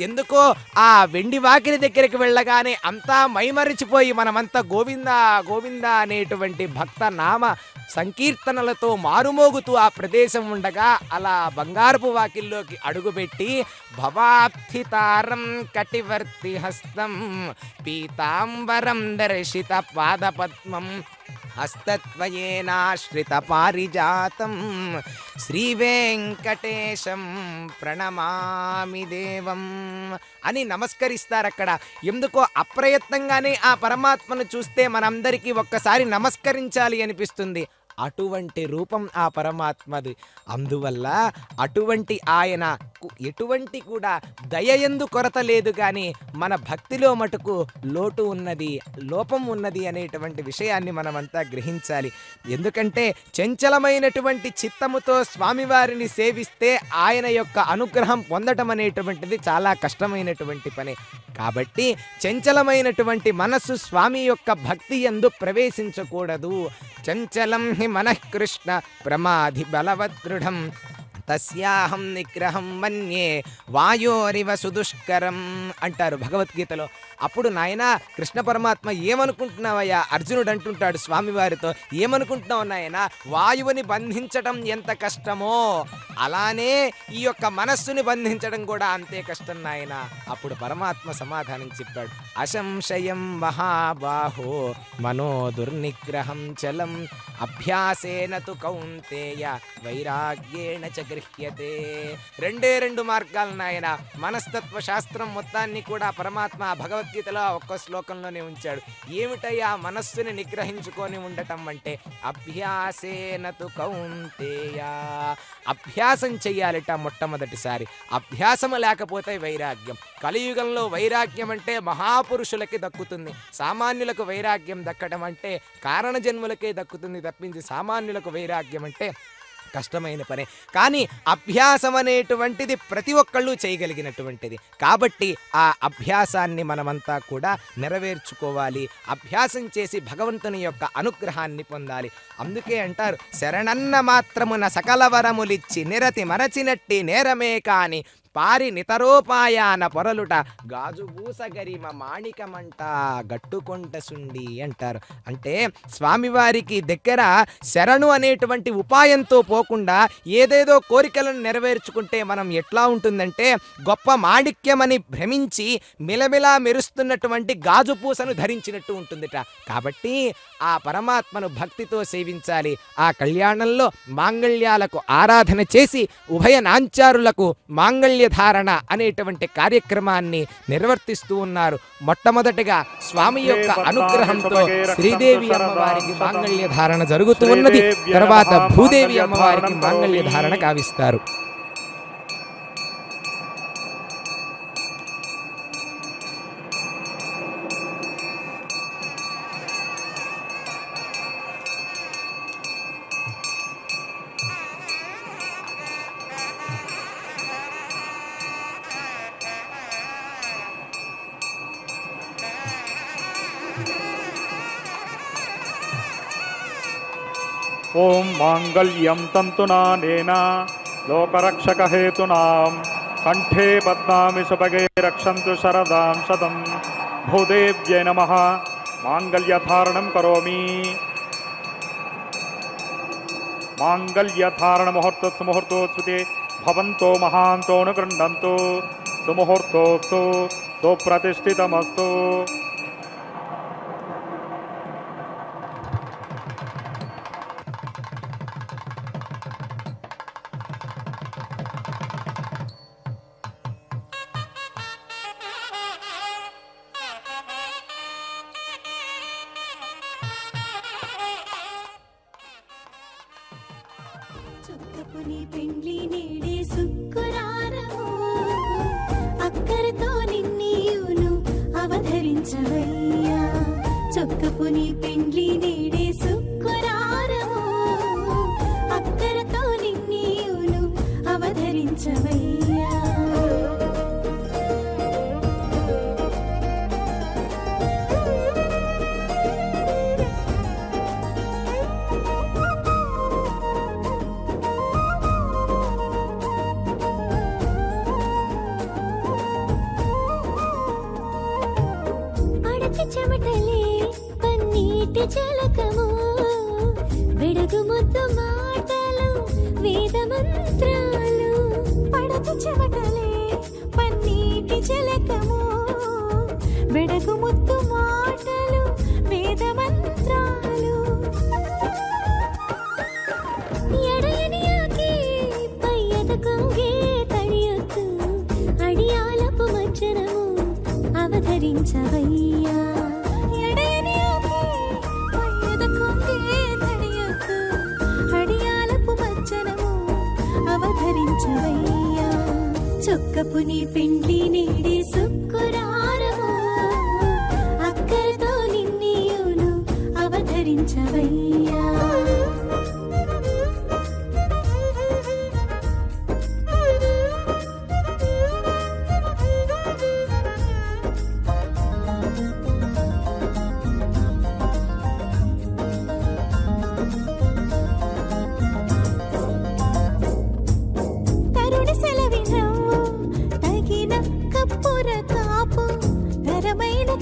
ఎందుకో ఆ వెండి వాకిలి దగ్గరికి వెళ్ళగానే అంతా మైమరిచిపోయి మనమంతా గోవిందా గోవిందా అనేటువంటి భక్త నామ సంకీర్తనలతో మారుమోగుతూ ఆ ప్రదేశం ఉండగా అలా బంగారపు వాకిల్లోకి అడుగుపెట్టి భవాబ్ధితారం కటివర్తి హస్తం పీతాంబరం దర్శిత పాదపద్మం హస్తత్వయేనాశ్రిత పారిజాతం శ్రీ వెంకటేశం ప్రణమామి దేవం అని నమస్కరిస్తారు. అక్కడ ఎందుకో అప్రయత్నంగానే ఆ పరమాత్మను చూస్తే మనందరికీ ఒక్కసారి నమస్కరించాలి అనిపిస్తుంది. అటువంటి రూపం ఆ పరమాత్మది. అందువల్ల అటువంటి ఆయన ఎటువంటి కూడా దయయందు కొరత లేదు, కానీ మన భక్తిలో మటుకు లోటు ఉన్నది, లోపం ఉన్నది అనేటువంటి విషయాన్ని మనమంతా గ్రహించాలి. ఎందుకంటే చంచలమైనటువంటి చిత్తముతో స్వామివారిని సేవిస్తే ఆయన యొక్క అనుగ్రహం పొందటం అనేటువంటిది చాలా కష్టమైనటువంటి పని. కాబట్టి చంచలమైనటువంటి మనస్సు స్వామి యొక్క భక్తి యందు ప్రవేశించకూడదు. చంచలం హి మనఃకృష్ణ ప్రమాధి బలవదృఢం తస్యాహం నిగ్రహం మన్యే వాయోరివ సుదుష్కరం అంటారు భగవద్గీతలో. అప్పుడు నాయనా కృష్ణ పరమాత్మ ఏమనుకుంటున్నావయ్యా? అర్జునుడు అంటుంటాడు స్వామివారితో, ఏమనుకుంటున్నావు నాయనా? వాయువుని బంధించటం ఎంత కష్టమో అలానే ఈ యొక్క మనస్సుని బంధించడం కూడా అంతే కష్టం నాయనా. అప్పుడు పరమాత్మ సమాధానం చెప్పాడు, అసంశయం మహాబాహో మనో దుర్నిగ్రహం చలం అభ్యాసేన తు కౌంతేయ వైరాగ్యేణ చ గృహ్యతే. రెండు మార్గాలు నాయన. మనస్తత్వ శాస్త్రం మొత్తాన్ని కూడా పరమాత్మ భగవద్గీతలో ఒక్క శ్లోకంలోనే ఉంచాడు. ఏమిటయ్యా మనస్సుని నిగ్రహించుకొని ఉండటం అంటే? అభ్యాసేన తు కౌంతేయ, అభ్యాసం చెయ్యాలిట మొట్టమొదటిసారి. అభ్యాసము లేకపోతే వైరాగ్యం. కలియుగంలో వైరాగ్యం అంటే మహాపురుషులకి దక్కుతుంది. సామాన్యులకు వైరాగ్యం దక్కడం అంటే కారణ జన్ములకే దక్కుతుంది తప్పించి సామాన్యులకు వైరాగ్యం అంటే కష్టమైన పనే. కానీ అభ్యాసం అనేటువంటిది ప్రతి ఒక్కళ్ళు చేయగలిగినటువంటిది. కాబట్టి ఆ అభ్యాసాన్ని మనమంతా కూడా నెరవేర్చుకోవాలి. అభ్యాసం చేసి భగవంతుని యొక్క అనుగ్రహాన్ని పొందాలి. అందుకే అంటారు, శరణన్న మాత్రమున సకల వరములిచ్చి నిరతి మరచినట్టి నేరమే కాని పారి నితరోపాయాన పొరలుట గాజు బూసగరిమ మాణికమంట గట్టుకొంట సుండి అంటారు. అంటే స్వామివారికి దగ్గర శరణు అనేటువంటి ఉపాయంతో పోకుండా ఏదేదో కోరికలను నెరవేర్చుకుంటే మనం ఎట్లా ఉంటుందంటే గొప్ప మాణిక్యమని భ్రమించి మిలమిలా మెరుస్తున్నటువంటి గాజు పూసను ధరించినట్టు ఉంటుందిట. కాబట్టి ఆ పరమాత్మను భక్తితో సేవించాలి. ఆ కళ్యాణంలో మాంగళ్యాలకు ఆరాధన చేసి ఉభయ నాంచారులకు మాంగళ్య ధారణ అనేటువంటి కార్యక్రమాన్ని నిర్వర్తిస్తూ ఉన్నారు. మొట్టమొదటిగా స్వామి యొక్క అనుగ్రహంతో శ్రీదేవి అమ్మవారికి మాంగళ్య ధారణ జరుగుతూ ఉన్నది. తర్వాత భూదేవి అమ్మవారికి మాంగళ్య ధారణ కావిస్తారు. ఓం మాంగళ్యం తంతునానేన లోకరక్షకహేతునాం కంఠే బధ్నామి సుభగే రక్షन्तు శరదాం శతం. భూదేవ్యై నమః. మాంగళ్యధారణం కరోమి. మాంగళ్యధారణ ముహూర్తస్సు ముహూర్తోత్సుతే భవంతో మహాంతో అనుగృహ్ణन्तు. సుముహూర్తోస్తు సుప్రతిష్ఠితమస్తు. చుక్కపుని పెండ్లి నేడే శుక్రవారము అక్కరతో నిన్నీయును అవధరించవయ్యా. చుక్కపుని పెండ్లి నేడే శుక్రవారము అక్కరతో నిన్నీయును అవధరించవయ్యా. చెమటలే పన్నీటి జలకము వెడగు ముద్దు మాటలు వేద మంత్రాలు. పడకు చెమటలే పన్నీటి జలకము వెడగు ముద్దు మాటలు వేద మంత్రాలు. ఎడయనియాకి పయ్యద కొంగే తడియొద్దు అడియాలపు మజ్జనము అవధరించవయ్యా. ఎడయనియాకి పయ్యద కొంగే తడియొద్దు అడియాలపు మజ్జనము అవధరించవయ్యా. చొక్కపుని పెండ్లి నేడే శుక్రవారము అక్కరతో నిన్నీయును అవధరించవయ్యా.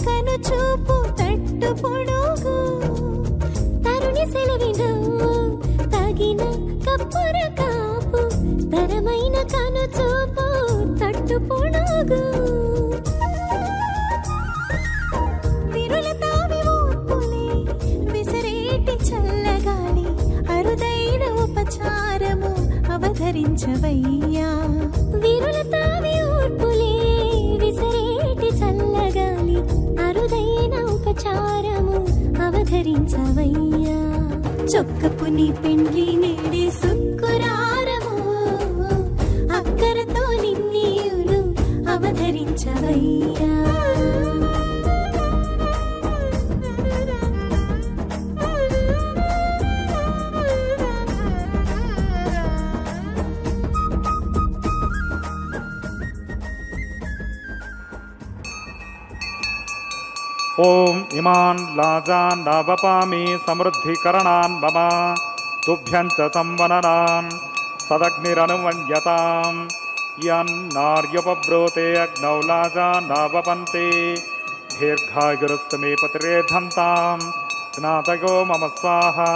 కనుచూపు తట్టు పొడుగు తరుణి సెలవినవు తగిన కప్పుర కాపు తరమైన కనుచూపు తట్టు పొడుగు. విరుల తావి ఊర్పులే విసరేటి చల్లగాలి అరుదైన ఉపచారము అవధరించవయ్యా. విరుల తావి ఊర్పులే విసరేటి చల్లగాలి అరుదైన ఉపచారము అవధరించవయ్యా. చొక్కపుని పెండ్లి నేడే శుక్రవారము అక్కరతో నిన్నీయును అవధరించవయ్యా. ఓం ఇమాన్ లాజాన్ నవపామి సమృద్ధికరణాన్ మమ తుభ్యం చ సంవననాన్ తదగ్నిరనుమన్యతాం. యన్నార్యుపబ్రోతే అగ్నౌ లాజాన్ నవపంతే దీర్ఘాయురస్తు మే పతిరేధంతాం జ్ఞాతయో మమ స్వాహా.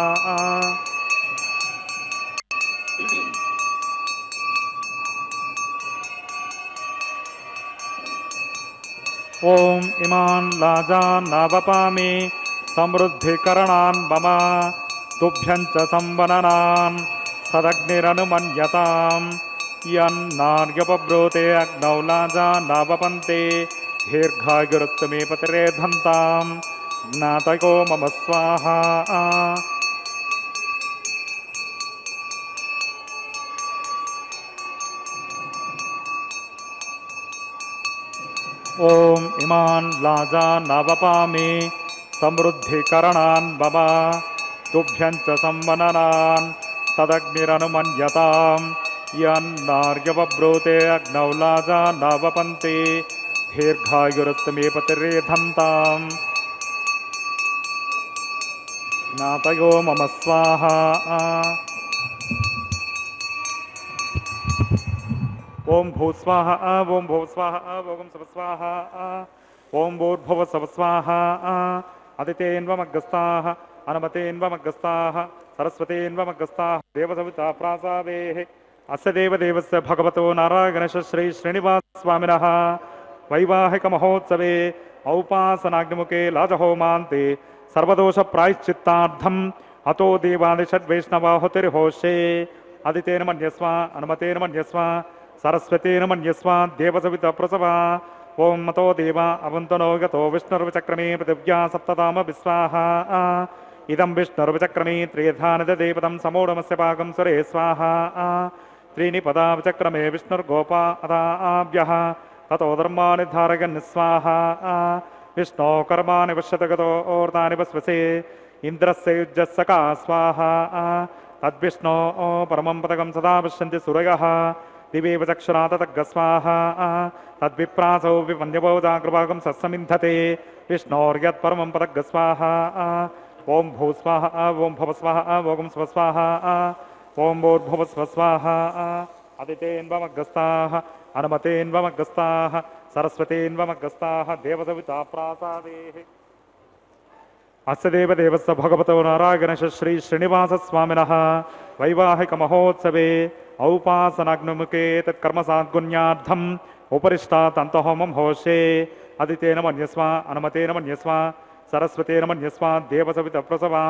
ఓం ఇమాన్ లాజాన్ నవపామి సమృద్ధికరణాన్ మమ తుభ్యం చ సంవననాన్ తదగ్నిరనుమన్యతాం. యన్నార్యుపబ్రోతే అగ్నౌ లాజాన్ నవపంతే దీర్ఘాయురస్తు మే పతిరేధంతాం జ్ఞాతయో మమ స్వాహా. ఓం ఇమాన్ లాజాన్ నవపామి సమృద్ధికరణాన్ మమ తుభ్యం చ సంవననాన్ తదగ్నిరనుమన్యతాం. యన్నార్యుపబ్రోతే అగ్నౌ లాజాన్ నవపంతే దీర్ఘాయురస్తు మే పతిరేధంతాం ज्ञातयो मम स्वाहा ओम भूस्वाहा ओम भूस्वाहा ओम सवस्वाहा ओम भूर्भुव सवस्वाहा अदितेन्वमग्गस्ताः अनुमतेन्वमग्गस्ताः सरस्वतेन्वमग्गस्ताः देवसविता प्रासादेः अस्य देवदेवस्य भगवतो नारायणस्य श्री श्रीनिवासस्वामिनः वैवाहिकमहोत्सवे औपासनाग्निमुखे लाजहोमान्ते सर्वदोषप्रायश्चित्तार्थम् अतो देवादिषद्वैष्णवाहुतिर्होष्ये अदितेन मन्यस्व अनुमतेन मन्यस्व सरस्वतेन मन्यस्व देवसविता प्रसवा ओम मतो देवा अवन्तनो गतो विष्णुर्विचक्रमे पृथिव्या सप्तधाम विस्वाहा इदं विष्णुर्विचक्रमे त्रियधानदेवतं समूढमस्य पाकं सुरे स्वाहा त्रीणि पदा विचक्रमे विष्णुर्गोपा अदाभ्यः ततो धर्माणि धारयन् स्वाहा विष्णो कर्माणि पश्यतगतो ओर्तानि वस्वसे इन्द्रस्य युज्यस्सका स्वाहा तद्विष्णो परमं पदकं सदा पश्यन्ति सूरयः दिवेव चक्षुराततग्ग स्वाहा तद्विप्रासौ विपन्यवो जागृभागं सत्समिन्धते विष्णोर्यत्परमं पदग्ग स्वाहा ओम भूस्वाहा ओम भवस्वाहा ओम स्वस्वाहा ओम भूर्भुवस्वस्वाहा अदितेन्वमग्गस्ताः अनुमतेन्वमग्गस्ताः सरस्वतेन्वमग्गस्ताः देवसविता प्रासादेः अस्य देवदेवस्य भगवतो नारायणस्य श्री श्रीनिवासस्वामिनः वैवाहिकमहोत्सवे औपासनाग्निमुखे तत्कर्मसाद्गुण्यार्थम् उपरिष्टात् अन्तहोमं होष्ये अदितेन मन्यस्व अनुमतेन मन्यस्व सरस्वतेन मन्यस्व देवसविता प्रसवा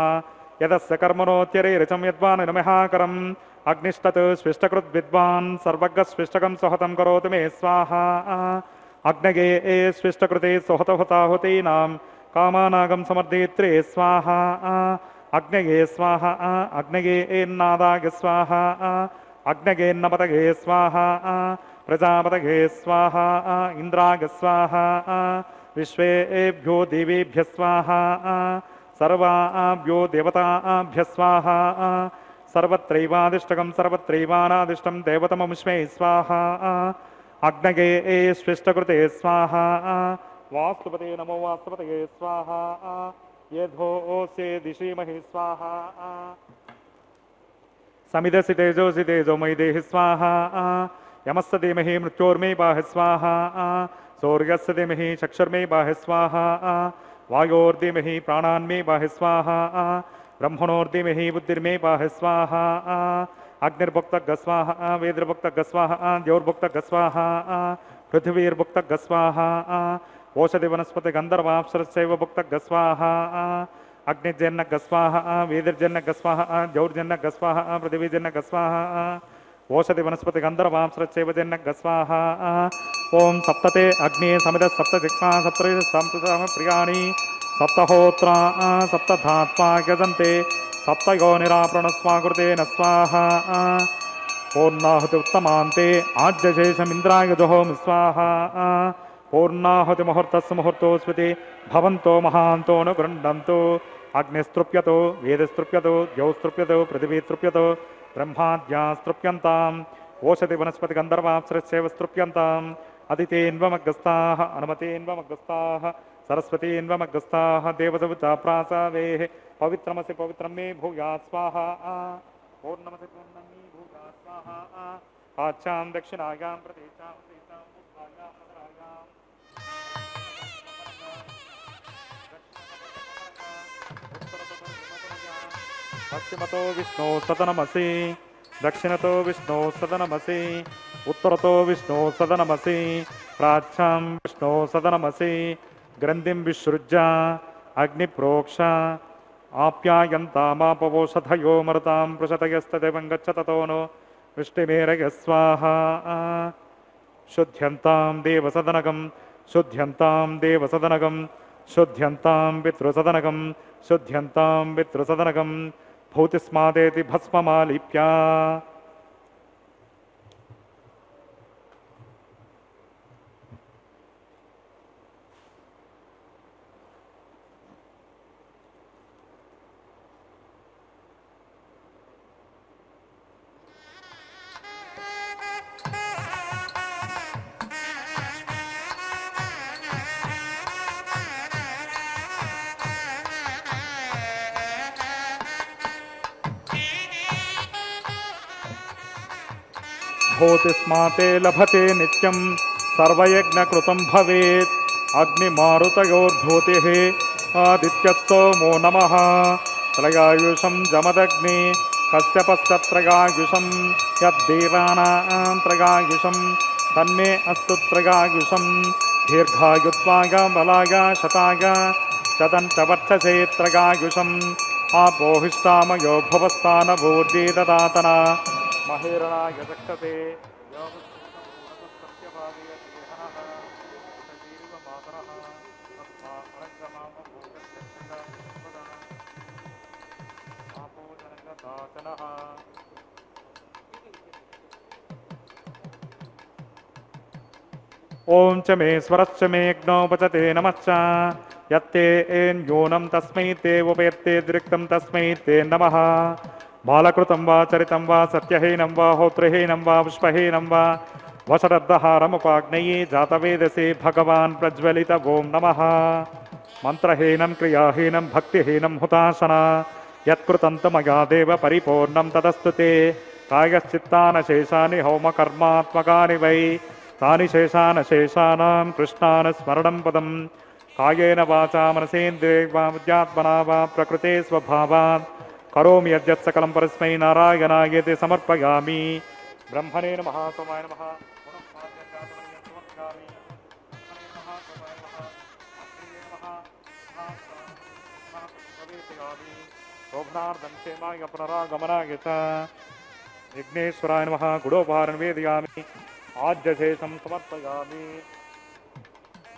यदस्य कर्मणोत्यरे ऋचं यद्वान् नमहाकरम् अग्निष्टत् स्विष्टकृद्विद्वान् सर्वज्ञस्विष्टकं स्वहतं करोतु मे स्वाहा अग्नगे स्विष्टकृते स्वहतहुताहुतीनां कामानागं समर्दयित्रे स्वाहा अग्नगे स्वाहा अग्नगे एन्नादाग स्वाहा अग्नगेन्नपतगे स्वाहा प्रजापतगे स्वाहा इन्द्राग स्वाहा विश्वेभ्यो देवेभ्य स्वाहा सर्वाभ्यो देवताभ्य स्वाहा सर्वत्रैवादिष्टकं सर्वत्रैवानादिष्टं देवतममुष्मे स्वाहा अग्नगे स्विष्टकृते स्वाहा वास्तुपते नमो वास्तुपतये स्वाहा यथोऽस्य दिशीमहि स्वाहा समिदसि तेजोसि तेजोमयि देहि स्वाहा यमस्य धीमहि मृत्योर्मे पाहि स्वाहा सूर्यस्य धीमहि चक्षुर्मे पाहि स्वाहा वायोर्धीमहि प्राणान्मे पाहि स्वाहा ब्रह्मणोर्धीमहि बुद्धिर्मे पाहि स्वाहा अग्निर्भुक्तः स्वाहा वेद्रभुक्तः स्वाहा द्यौर्भुक्तः स्वाहा पृथिवीर्भुक्तः स्वाहा ओषधि वनस्पति गंधर्वाप्सरस्यैव भुक्तः स्वाहा अग्निजन्नः स्वाहा वेदिर्जन्नः स्वाहा द्यौर्जन्नः स्वाहा पृथिवीजन्नः स्वाहा ओषधि वनस्पति गंधर्वाप्सरस्यैव जन्नः स्वाहा ओम सप्तते अग्नि समित सप्तदिक्पा सप्तम प्रियाणि सप्तहोत्रा सप्तधात्वा यजन्ते सप्तयोनिराप्रणस्वाकृतेन स्वाहा पूर्णाहुति उत्तमान्ते आद्यशेषमिन्द्राय जुहोमि स्वाहा पूर्णाहुति मुहूर्तस्य मुहूर्तो स्मृति भवन्तो महान्तो न गृह्णन्तु अग्निस्तृप्यतो वेदस्तृप्यतो द्यौस्तृप्यतो पृथिवीस्तृप्यतो ब्रह्माद्यास्तृप्यन्ताम् ओषधि वनस्पति गन्धर्वाप्सरस्यैव स्तृप्यन्ताम् अदितेन्वमग्गस्ताः अनुमतेन्वमग्गस्ताः सरस्वतीन्वमग्गस्ताः देवसविता प्रासादेः पवित्रमसि पवित्रं मे भूयात् स्वाहा पूर्णमसि पूर्णं मे भूयात् स्वाहा आच्चां दक्षिणायां प्रदेशां देशां उत्तरायां नगरायां पश्चिमतो विष्णो सदनमसि दक्षिणतो विष्णो सदनमसि उत्तरतो विष्णो सदनमसि प्राच्यां विष्णो सदनमसि ग्रन्थिं विसृज्य अग्निप्रोक्ष आप्यायन्तामापवोषधयो मरुतां पृषतयस्तदेवं गच्छ ततो नो वृष्टिमेरय स्वाहा शुद्ध्यन्तां देवसदनकं शुद्ध्यन्तां देवसदनकं शुद्ध्यन्तां पितृसदनकं शुद्ध्यन्तां पितृसदनकं भूतिस्मादेति भस्ममालिप्या यद्धोतिस्माते लभते नित्यं सर्वयज्ञकृतं भवेत् अग्निमारुतयोर्धोतिः आदित्यस्तोमो नमः त्रयायुषं जमदग्नि कश्यपश्चत्रयायुषं यद्देवानां त्रयायुषं तन्मे अस्तु त्रयायुषं दीर्घायुत्वाय बलाय शताय शतञ्च त्रयायुषम् आपोहिष्टामयो भवस्तानभूर्जी ददातना महेरणाय चक्षते ओं च मे स्वरश्च मे यज्ञोपचते नमश्च यत्ते न्यूनं तस्मै ते उपयत्ते दृक्तं तस्मै ते नमः बालकृतं वा चरितं वा सत्यहीनं वा होत्रहीनं वा पुष्पहीनं वा वशरद्धहारमुपाग्नये जातवेदसे भगवान् प्रज्वलित ओं नमः मन्त्रहीनं क्रियाहीनं भक्तिहीनं हुताशना यत्कृतं तु मया देव परिपूर्णं तदस्तु ते कायश्चित्तानशेषानि होमकर्मात्मकानि वै तानि शेषानशेषाणां कृष्णान् स्मरणं पदं कायेन वाचा मनसेन्द्रियात्मना वा प्रकृते स्वभावात् करोमि यद्यत् सकलं परस्मै नारायणायेति समर्पयामि ब्रह्मणे नमः सोमाय नमः शोभनार्थं क्षेमाय पुनरागमनाय च विघ्नेश्वराय नमः गुडोपहारं वेदयामि आद्यशेषं समर्पयामि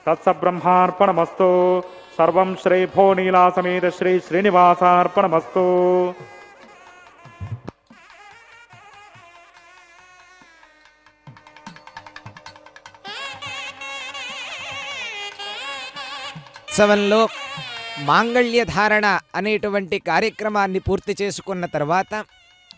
तत्सब्रह्मार्पणमस्तु सर्वं श्री भोनीलासमेत श्री श्रीनिवासार्पणमस्तु ఉత్సవంలో మాంగళ్య ధారణ అనేటువంటి కార్యక్రమాన్ని పూర్తి చేసుకున్న తర్వాత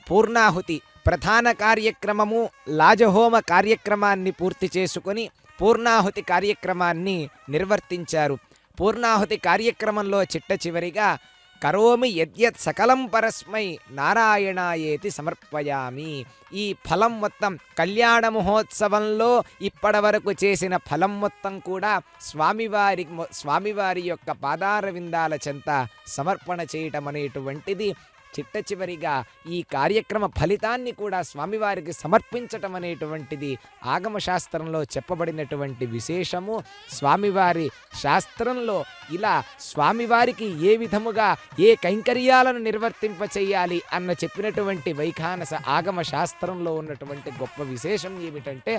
పూర్ణాహుతి ప్రధాన కార్యక్రమము లాజహోమ కార్యక్రమాన్ని పూర్తి చేసుకొని పూర్ణాహుతి కార్యక్రమాన్ని నిర్వర్తించారు. పూర్ణాహుతి కార్యక్రమంలో చిట్ట చివరిగా కరోమి యద్యత్ సకలం పరస్మై నారాయణాయేతి సమర్పయామి. ఈ ఫలం మొత్తం కళ్యాణ మహోత్సవంలో ఇప్పటి వరకు చేసిన ఫలం మొత్తం కూడా స్వామివారి యొక్క పాదార విందాల చెంత సమర్పణ చేయటం అనేటువంటిది చిట్ట చివరిగా ఈ కార్యక్రమ ఫలితాన్ని కూడా స్వామివారికి సమర్పించటం అనేటువంటిది ఆగమ శాస్త్రంలో చెప్పబడినటువంటి విశేషము. స్వామివారి శాస్త్రంలో ఇలా స్వామివారికి ఏ విధముగా ఏ కైంకర్యాలను నిర్వర్తింపచేయాలి అన్న చెప్పినటువంటి వైఖానస ఆగమ శాస్త్రంలో ఉన్నటువంటి గొప్ప విశేషం ఏమిటంటే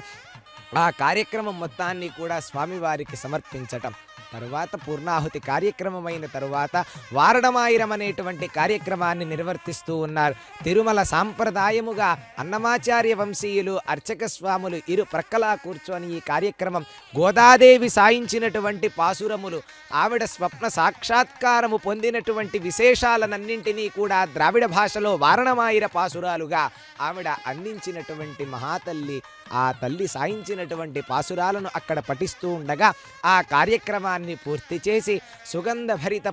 ఆ కార్యక్రమం మొత్తాన్ని కూడా స్వామివారికి సమర్పించటం. తరువాత పూర్ణాహుతి కార్యక్రమమైన తరువాత వారణమాయిరం అనేటువంటి కార్యక్రమాన్ని నిర్వర్తిస్తూ ఉన్నారు. తిరుమల సాంప్రదాయముగా అన్నమాచార్య వంశీయులు అర్చక స్వాములు ఇరు ప్రక్కలా కూర్చొని ఈ కార్యక్రమం గోదాదేవి సాయించినటువంటి పాసురములు ఆవిడ స్వప్న సాక్షాత్కారము పొందినటువంటి విశేషాలనన్నింటినీ కూడా ద్రావిడ భాషలో వారణమాయిర పాసురాలుగా ఆవిడ అందించినటువంటి మహాతల్లి ఆ తల్లి సాయించినటువంటి పాసురాలను అక్కడ పఠిస్తూ ఉండగా ఆ కార్యక్రమాన్ని పూర్తి చేసి సుగంధభరిత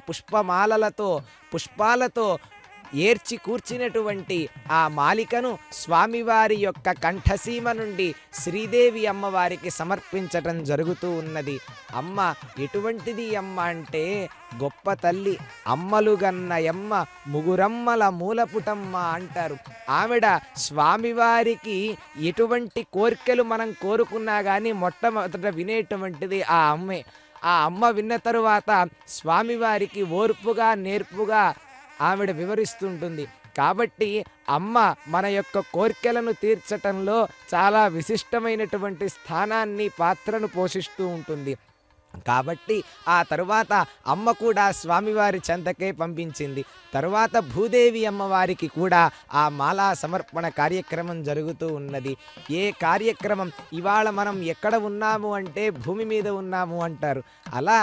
పుష్పాలతో ఏర్చి కూర్చినటువంటి ఆ మాలికను స్వామివారి యొక్క కంఠసీమ నుండి శ్రీదేవి అమ్మవారికి సమర్పించటం జరుగుతూ ఉన్నది. అమ్మ ఎటువంటిది అమ్మ అంటే గొప్ప తల్లి, అమ్మలుగన్నయమ్మ ముగురమ్మల మూలపుటమ్మ అంటారు. ఆవిడ స్వామివారికి ఎటువంటి కోరికలు మనం కోరుకున్నా కానీ మొట్టమొదట వినేటువంటిది ఆ అమ్మే. ఆ అమ్మ విన్న తరువాత స్వామివారికి ఓర్పుగా నేర్పుగా ఆవిడ వివరిస్తుంటుంది. కాబట్టి అమ్మ మన యొక్క కోరికలను తీర్చటంలో చాలా విశిష్టమైనటువంటి స్థానాన్ని పాత్రను పోషిస్తూ ఉంటుంది. కాబట్టి ఆ తరువాత అమ్మ కూడా స్వామివారి చెంతకే పంపించింది. తరువాత భూదేవి అమ్మవారికి కూడా ఆ మాలా సమర్పణ కార్యక్రమం జరుగుతూ ఉన్నది. ఏ కార్యక్రమం ఇవాళ మనం ఎక్కడ ఉన్నాము అంటే భూమి మీద ఉన్నాము అంటారు. అలా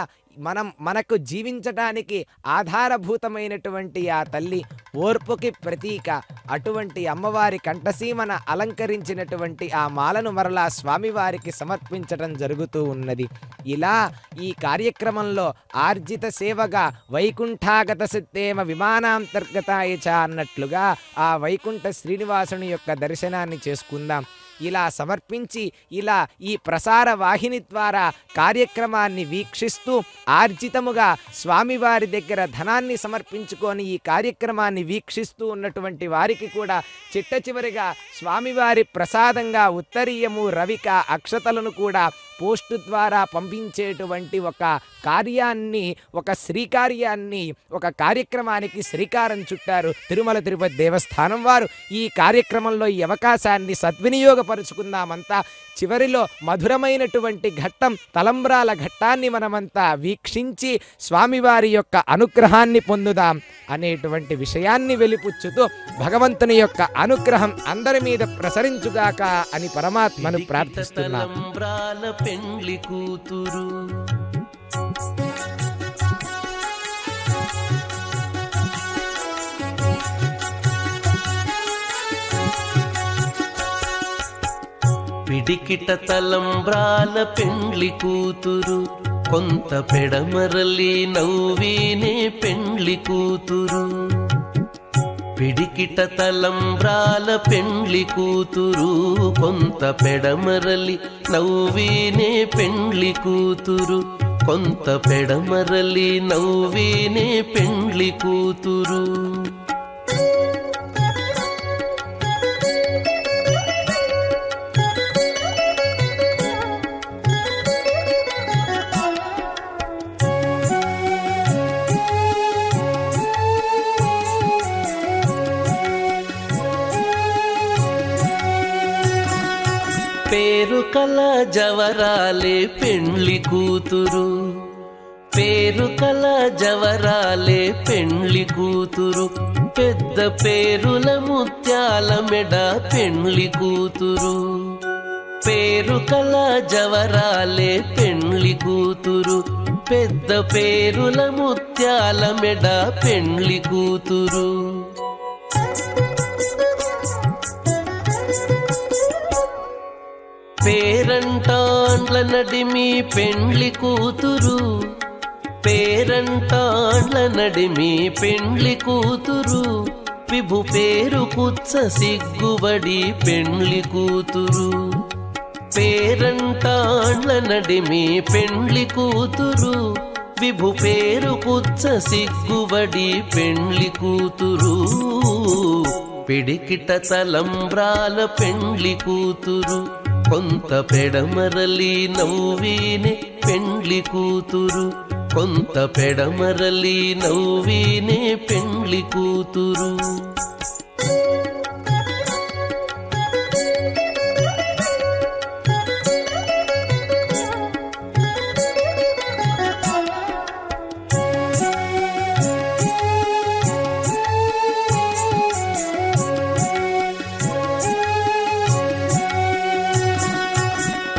మనకు జీవించటానికి ఆధారభూతమైనటువంటి ఆ తల్లి ఓర్పుకి ప్రతీక. అటువంటి అమ్మవారి కంఠసీమన అలంకరించినటువంటి ఆ మాలను మరలా స్వామివారికి సమర్పించటం జరుగుతూ ఉన్నది. ఇలా ఈ కార్యక్రమంలో ఆర్జిత సేవగా వైకుంఠాగత సిద్ధేమ విమానాంతర్గతాయ చ అన్నట్లుగా ఆ వైకుంఠ శ్రీనివాసుని యొక్క దర్శనాన్ని చేసుకుందాం. ఈ ఇలా సమర్పించి ఇలా ఈ ప్రసార వాహిని ద్వారా కార్యక్రమాన్ని వీక్షిస్తూ ఆర్జితముగా స్వామివారి దగ్గర ధనాన్ని సమర్పించుకొని ఈ కార్యక్రమాన్ని వీక్షిస్తూ ఉన్నటువంటి వారికి కూడా చిట్ట చివరిగా స్వామివారి ప్రసాదంగా ఉత్తరీయము రవిక అక్షతలను కూడా పోస్టు ద్వారా పంపించేటువంటి ఒక కార్యాన్ని, ఒక శ్రీకార్యాన్ని, ఒక కార్యక్రమానికి శ్రీకారం చుట్టారు తిరుమల తిరుపతి దేవస్థానం వారు. ఈ కార్యక్రమంలో ఈ అవకాశాన్ని సద్వినియోగపరుచుకుందామంతా. చివరిలో మధురమైనటువంటి ఘట్టం తలంబ్రాల ఘట్టాన్ని మనమంతా వీక్షించి స్వామివారి యొక్క అనుగ్రహాన్ని పొందుదాం అనేటువంటి విషయాన్ని వెలిపుచ్చుతూ భగవంతుని యొక్క అనుగ్రహం అందరి మీద ప్రసరించుగాక అని పరమాత్మను ప్రార్థిస్తున్నాం. పెండ్లి కూతురు పిడికిట తలంబ్రాల పెండ్లి కూతురు, కొంత పెడమరలి నవ్వినే పెండ్లి కూతురు. పిడికిట తలంబ్రాల పెండ్లి కూతురు, కొంత పెడమరలి నవ్వినే పెండ్లి కూతురు. కొంత పెడమరలి నవ్వినే పెండ్లి కూతురు. పేరు కల జవరాలే పెండ్లి కూతురు, పేరు కల జవరాలే పెండ్లి కూతురు. పెద్ద పేరుల ముత్యాల మెడ పెండ్లి కూతురు. పేరు కల జవరాలే పెండ్లి కూతురు, పెద్ద పేరుల ముత్యాల మెడ పెండ్లి కూతురు. పేరంటాండ్ల నడిమి పెండ్లి కూతురు, పేరంటాండ్ల నడిమి పెండ్లి కూతురు. విభు పేరు కుచ్చ సిగ్గుబడి పెండ్లి కూతురు. పేరంటాండ్ల నడిమి పెండ్లి కూతురు, విభు పేరు కుచ్చ సిగ్గుబడి పెండ్లి కూతురు. పిడికిట తలంబ్రాల పెండ్లి కూతురు, కొంత పెడమరలి నవ్వినే పెండ్లి కూతురు. కొంత పెడమరలి నవ్వినే పెండ్లి కూతురు.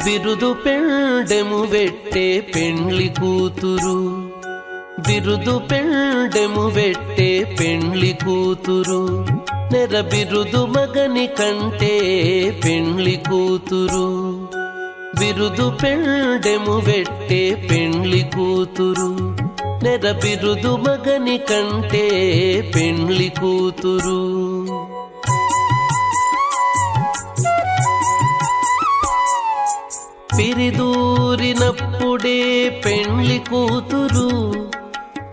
బిరుదు పెండెము వెట్టే పెండ్లి కూతురు, బిరుదు పెండెము వెట్టే పెండ్లి కూతురు. నెర బిరుదు మగని కంటే పెండ్లి కూతురు. బిరుదు పెండెము వెట్టే పెండ్లి కూతురు. నెర బిరుదు మగని కంటే పెండ్లి కూతురు. పిరిదూరినప్పుడే పెండ్లి కూతురు,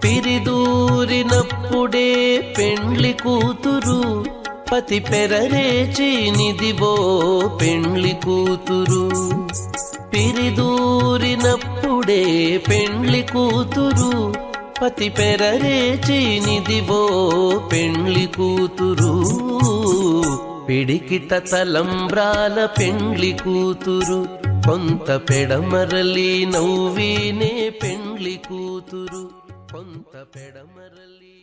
పిరిదూరినప్పుడే పెండ్లి కూతురు. పతి పెరరేచి నిదివో పెండ్లి కూతురు. పిరిదూరినప్పుడే పెండ్లి కూతురు, పతి పెరరేచి నిదివో పెండ్లి కూతురు. పిడికిట తలంబ్రాల పెండ్లి కూతురు, కొంత పెడమరలి నవ్వినే పెండ్లి కూతురు. కొంత పెడమరలి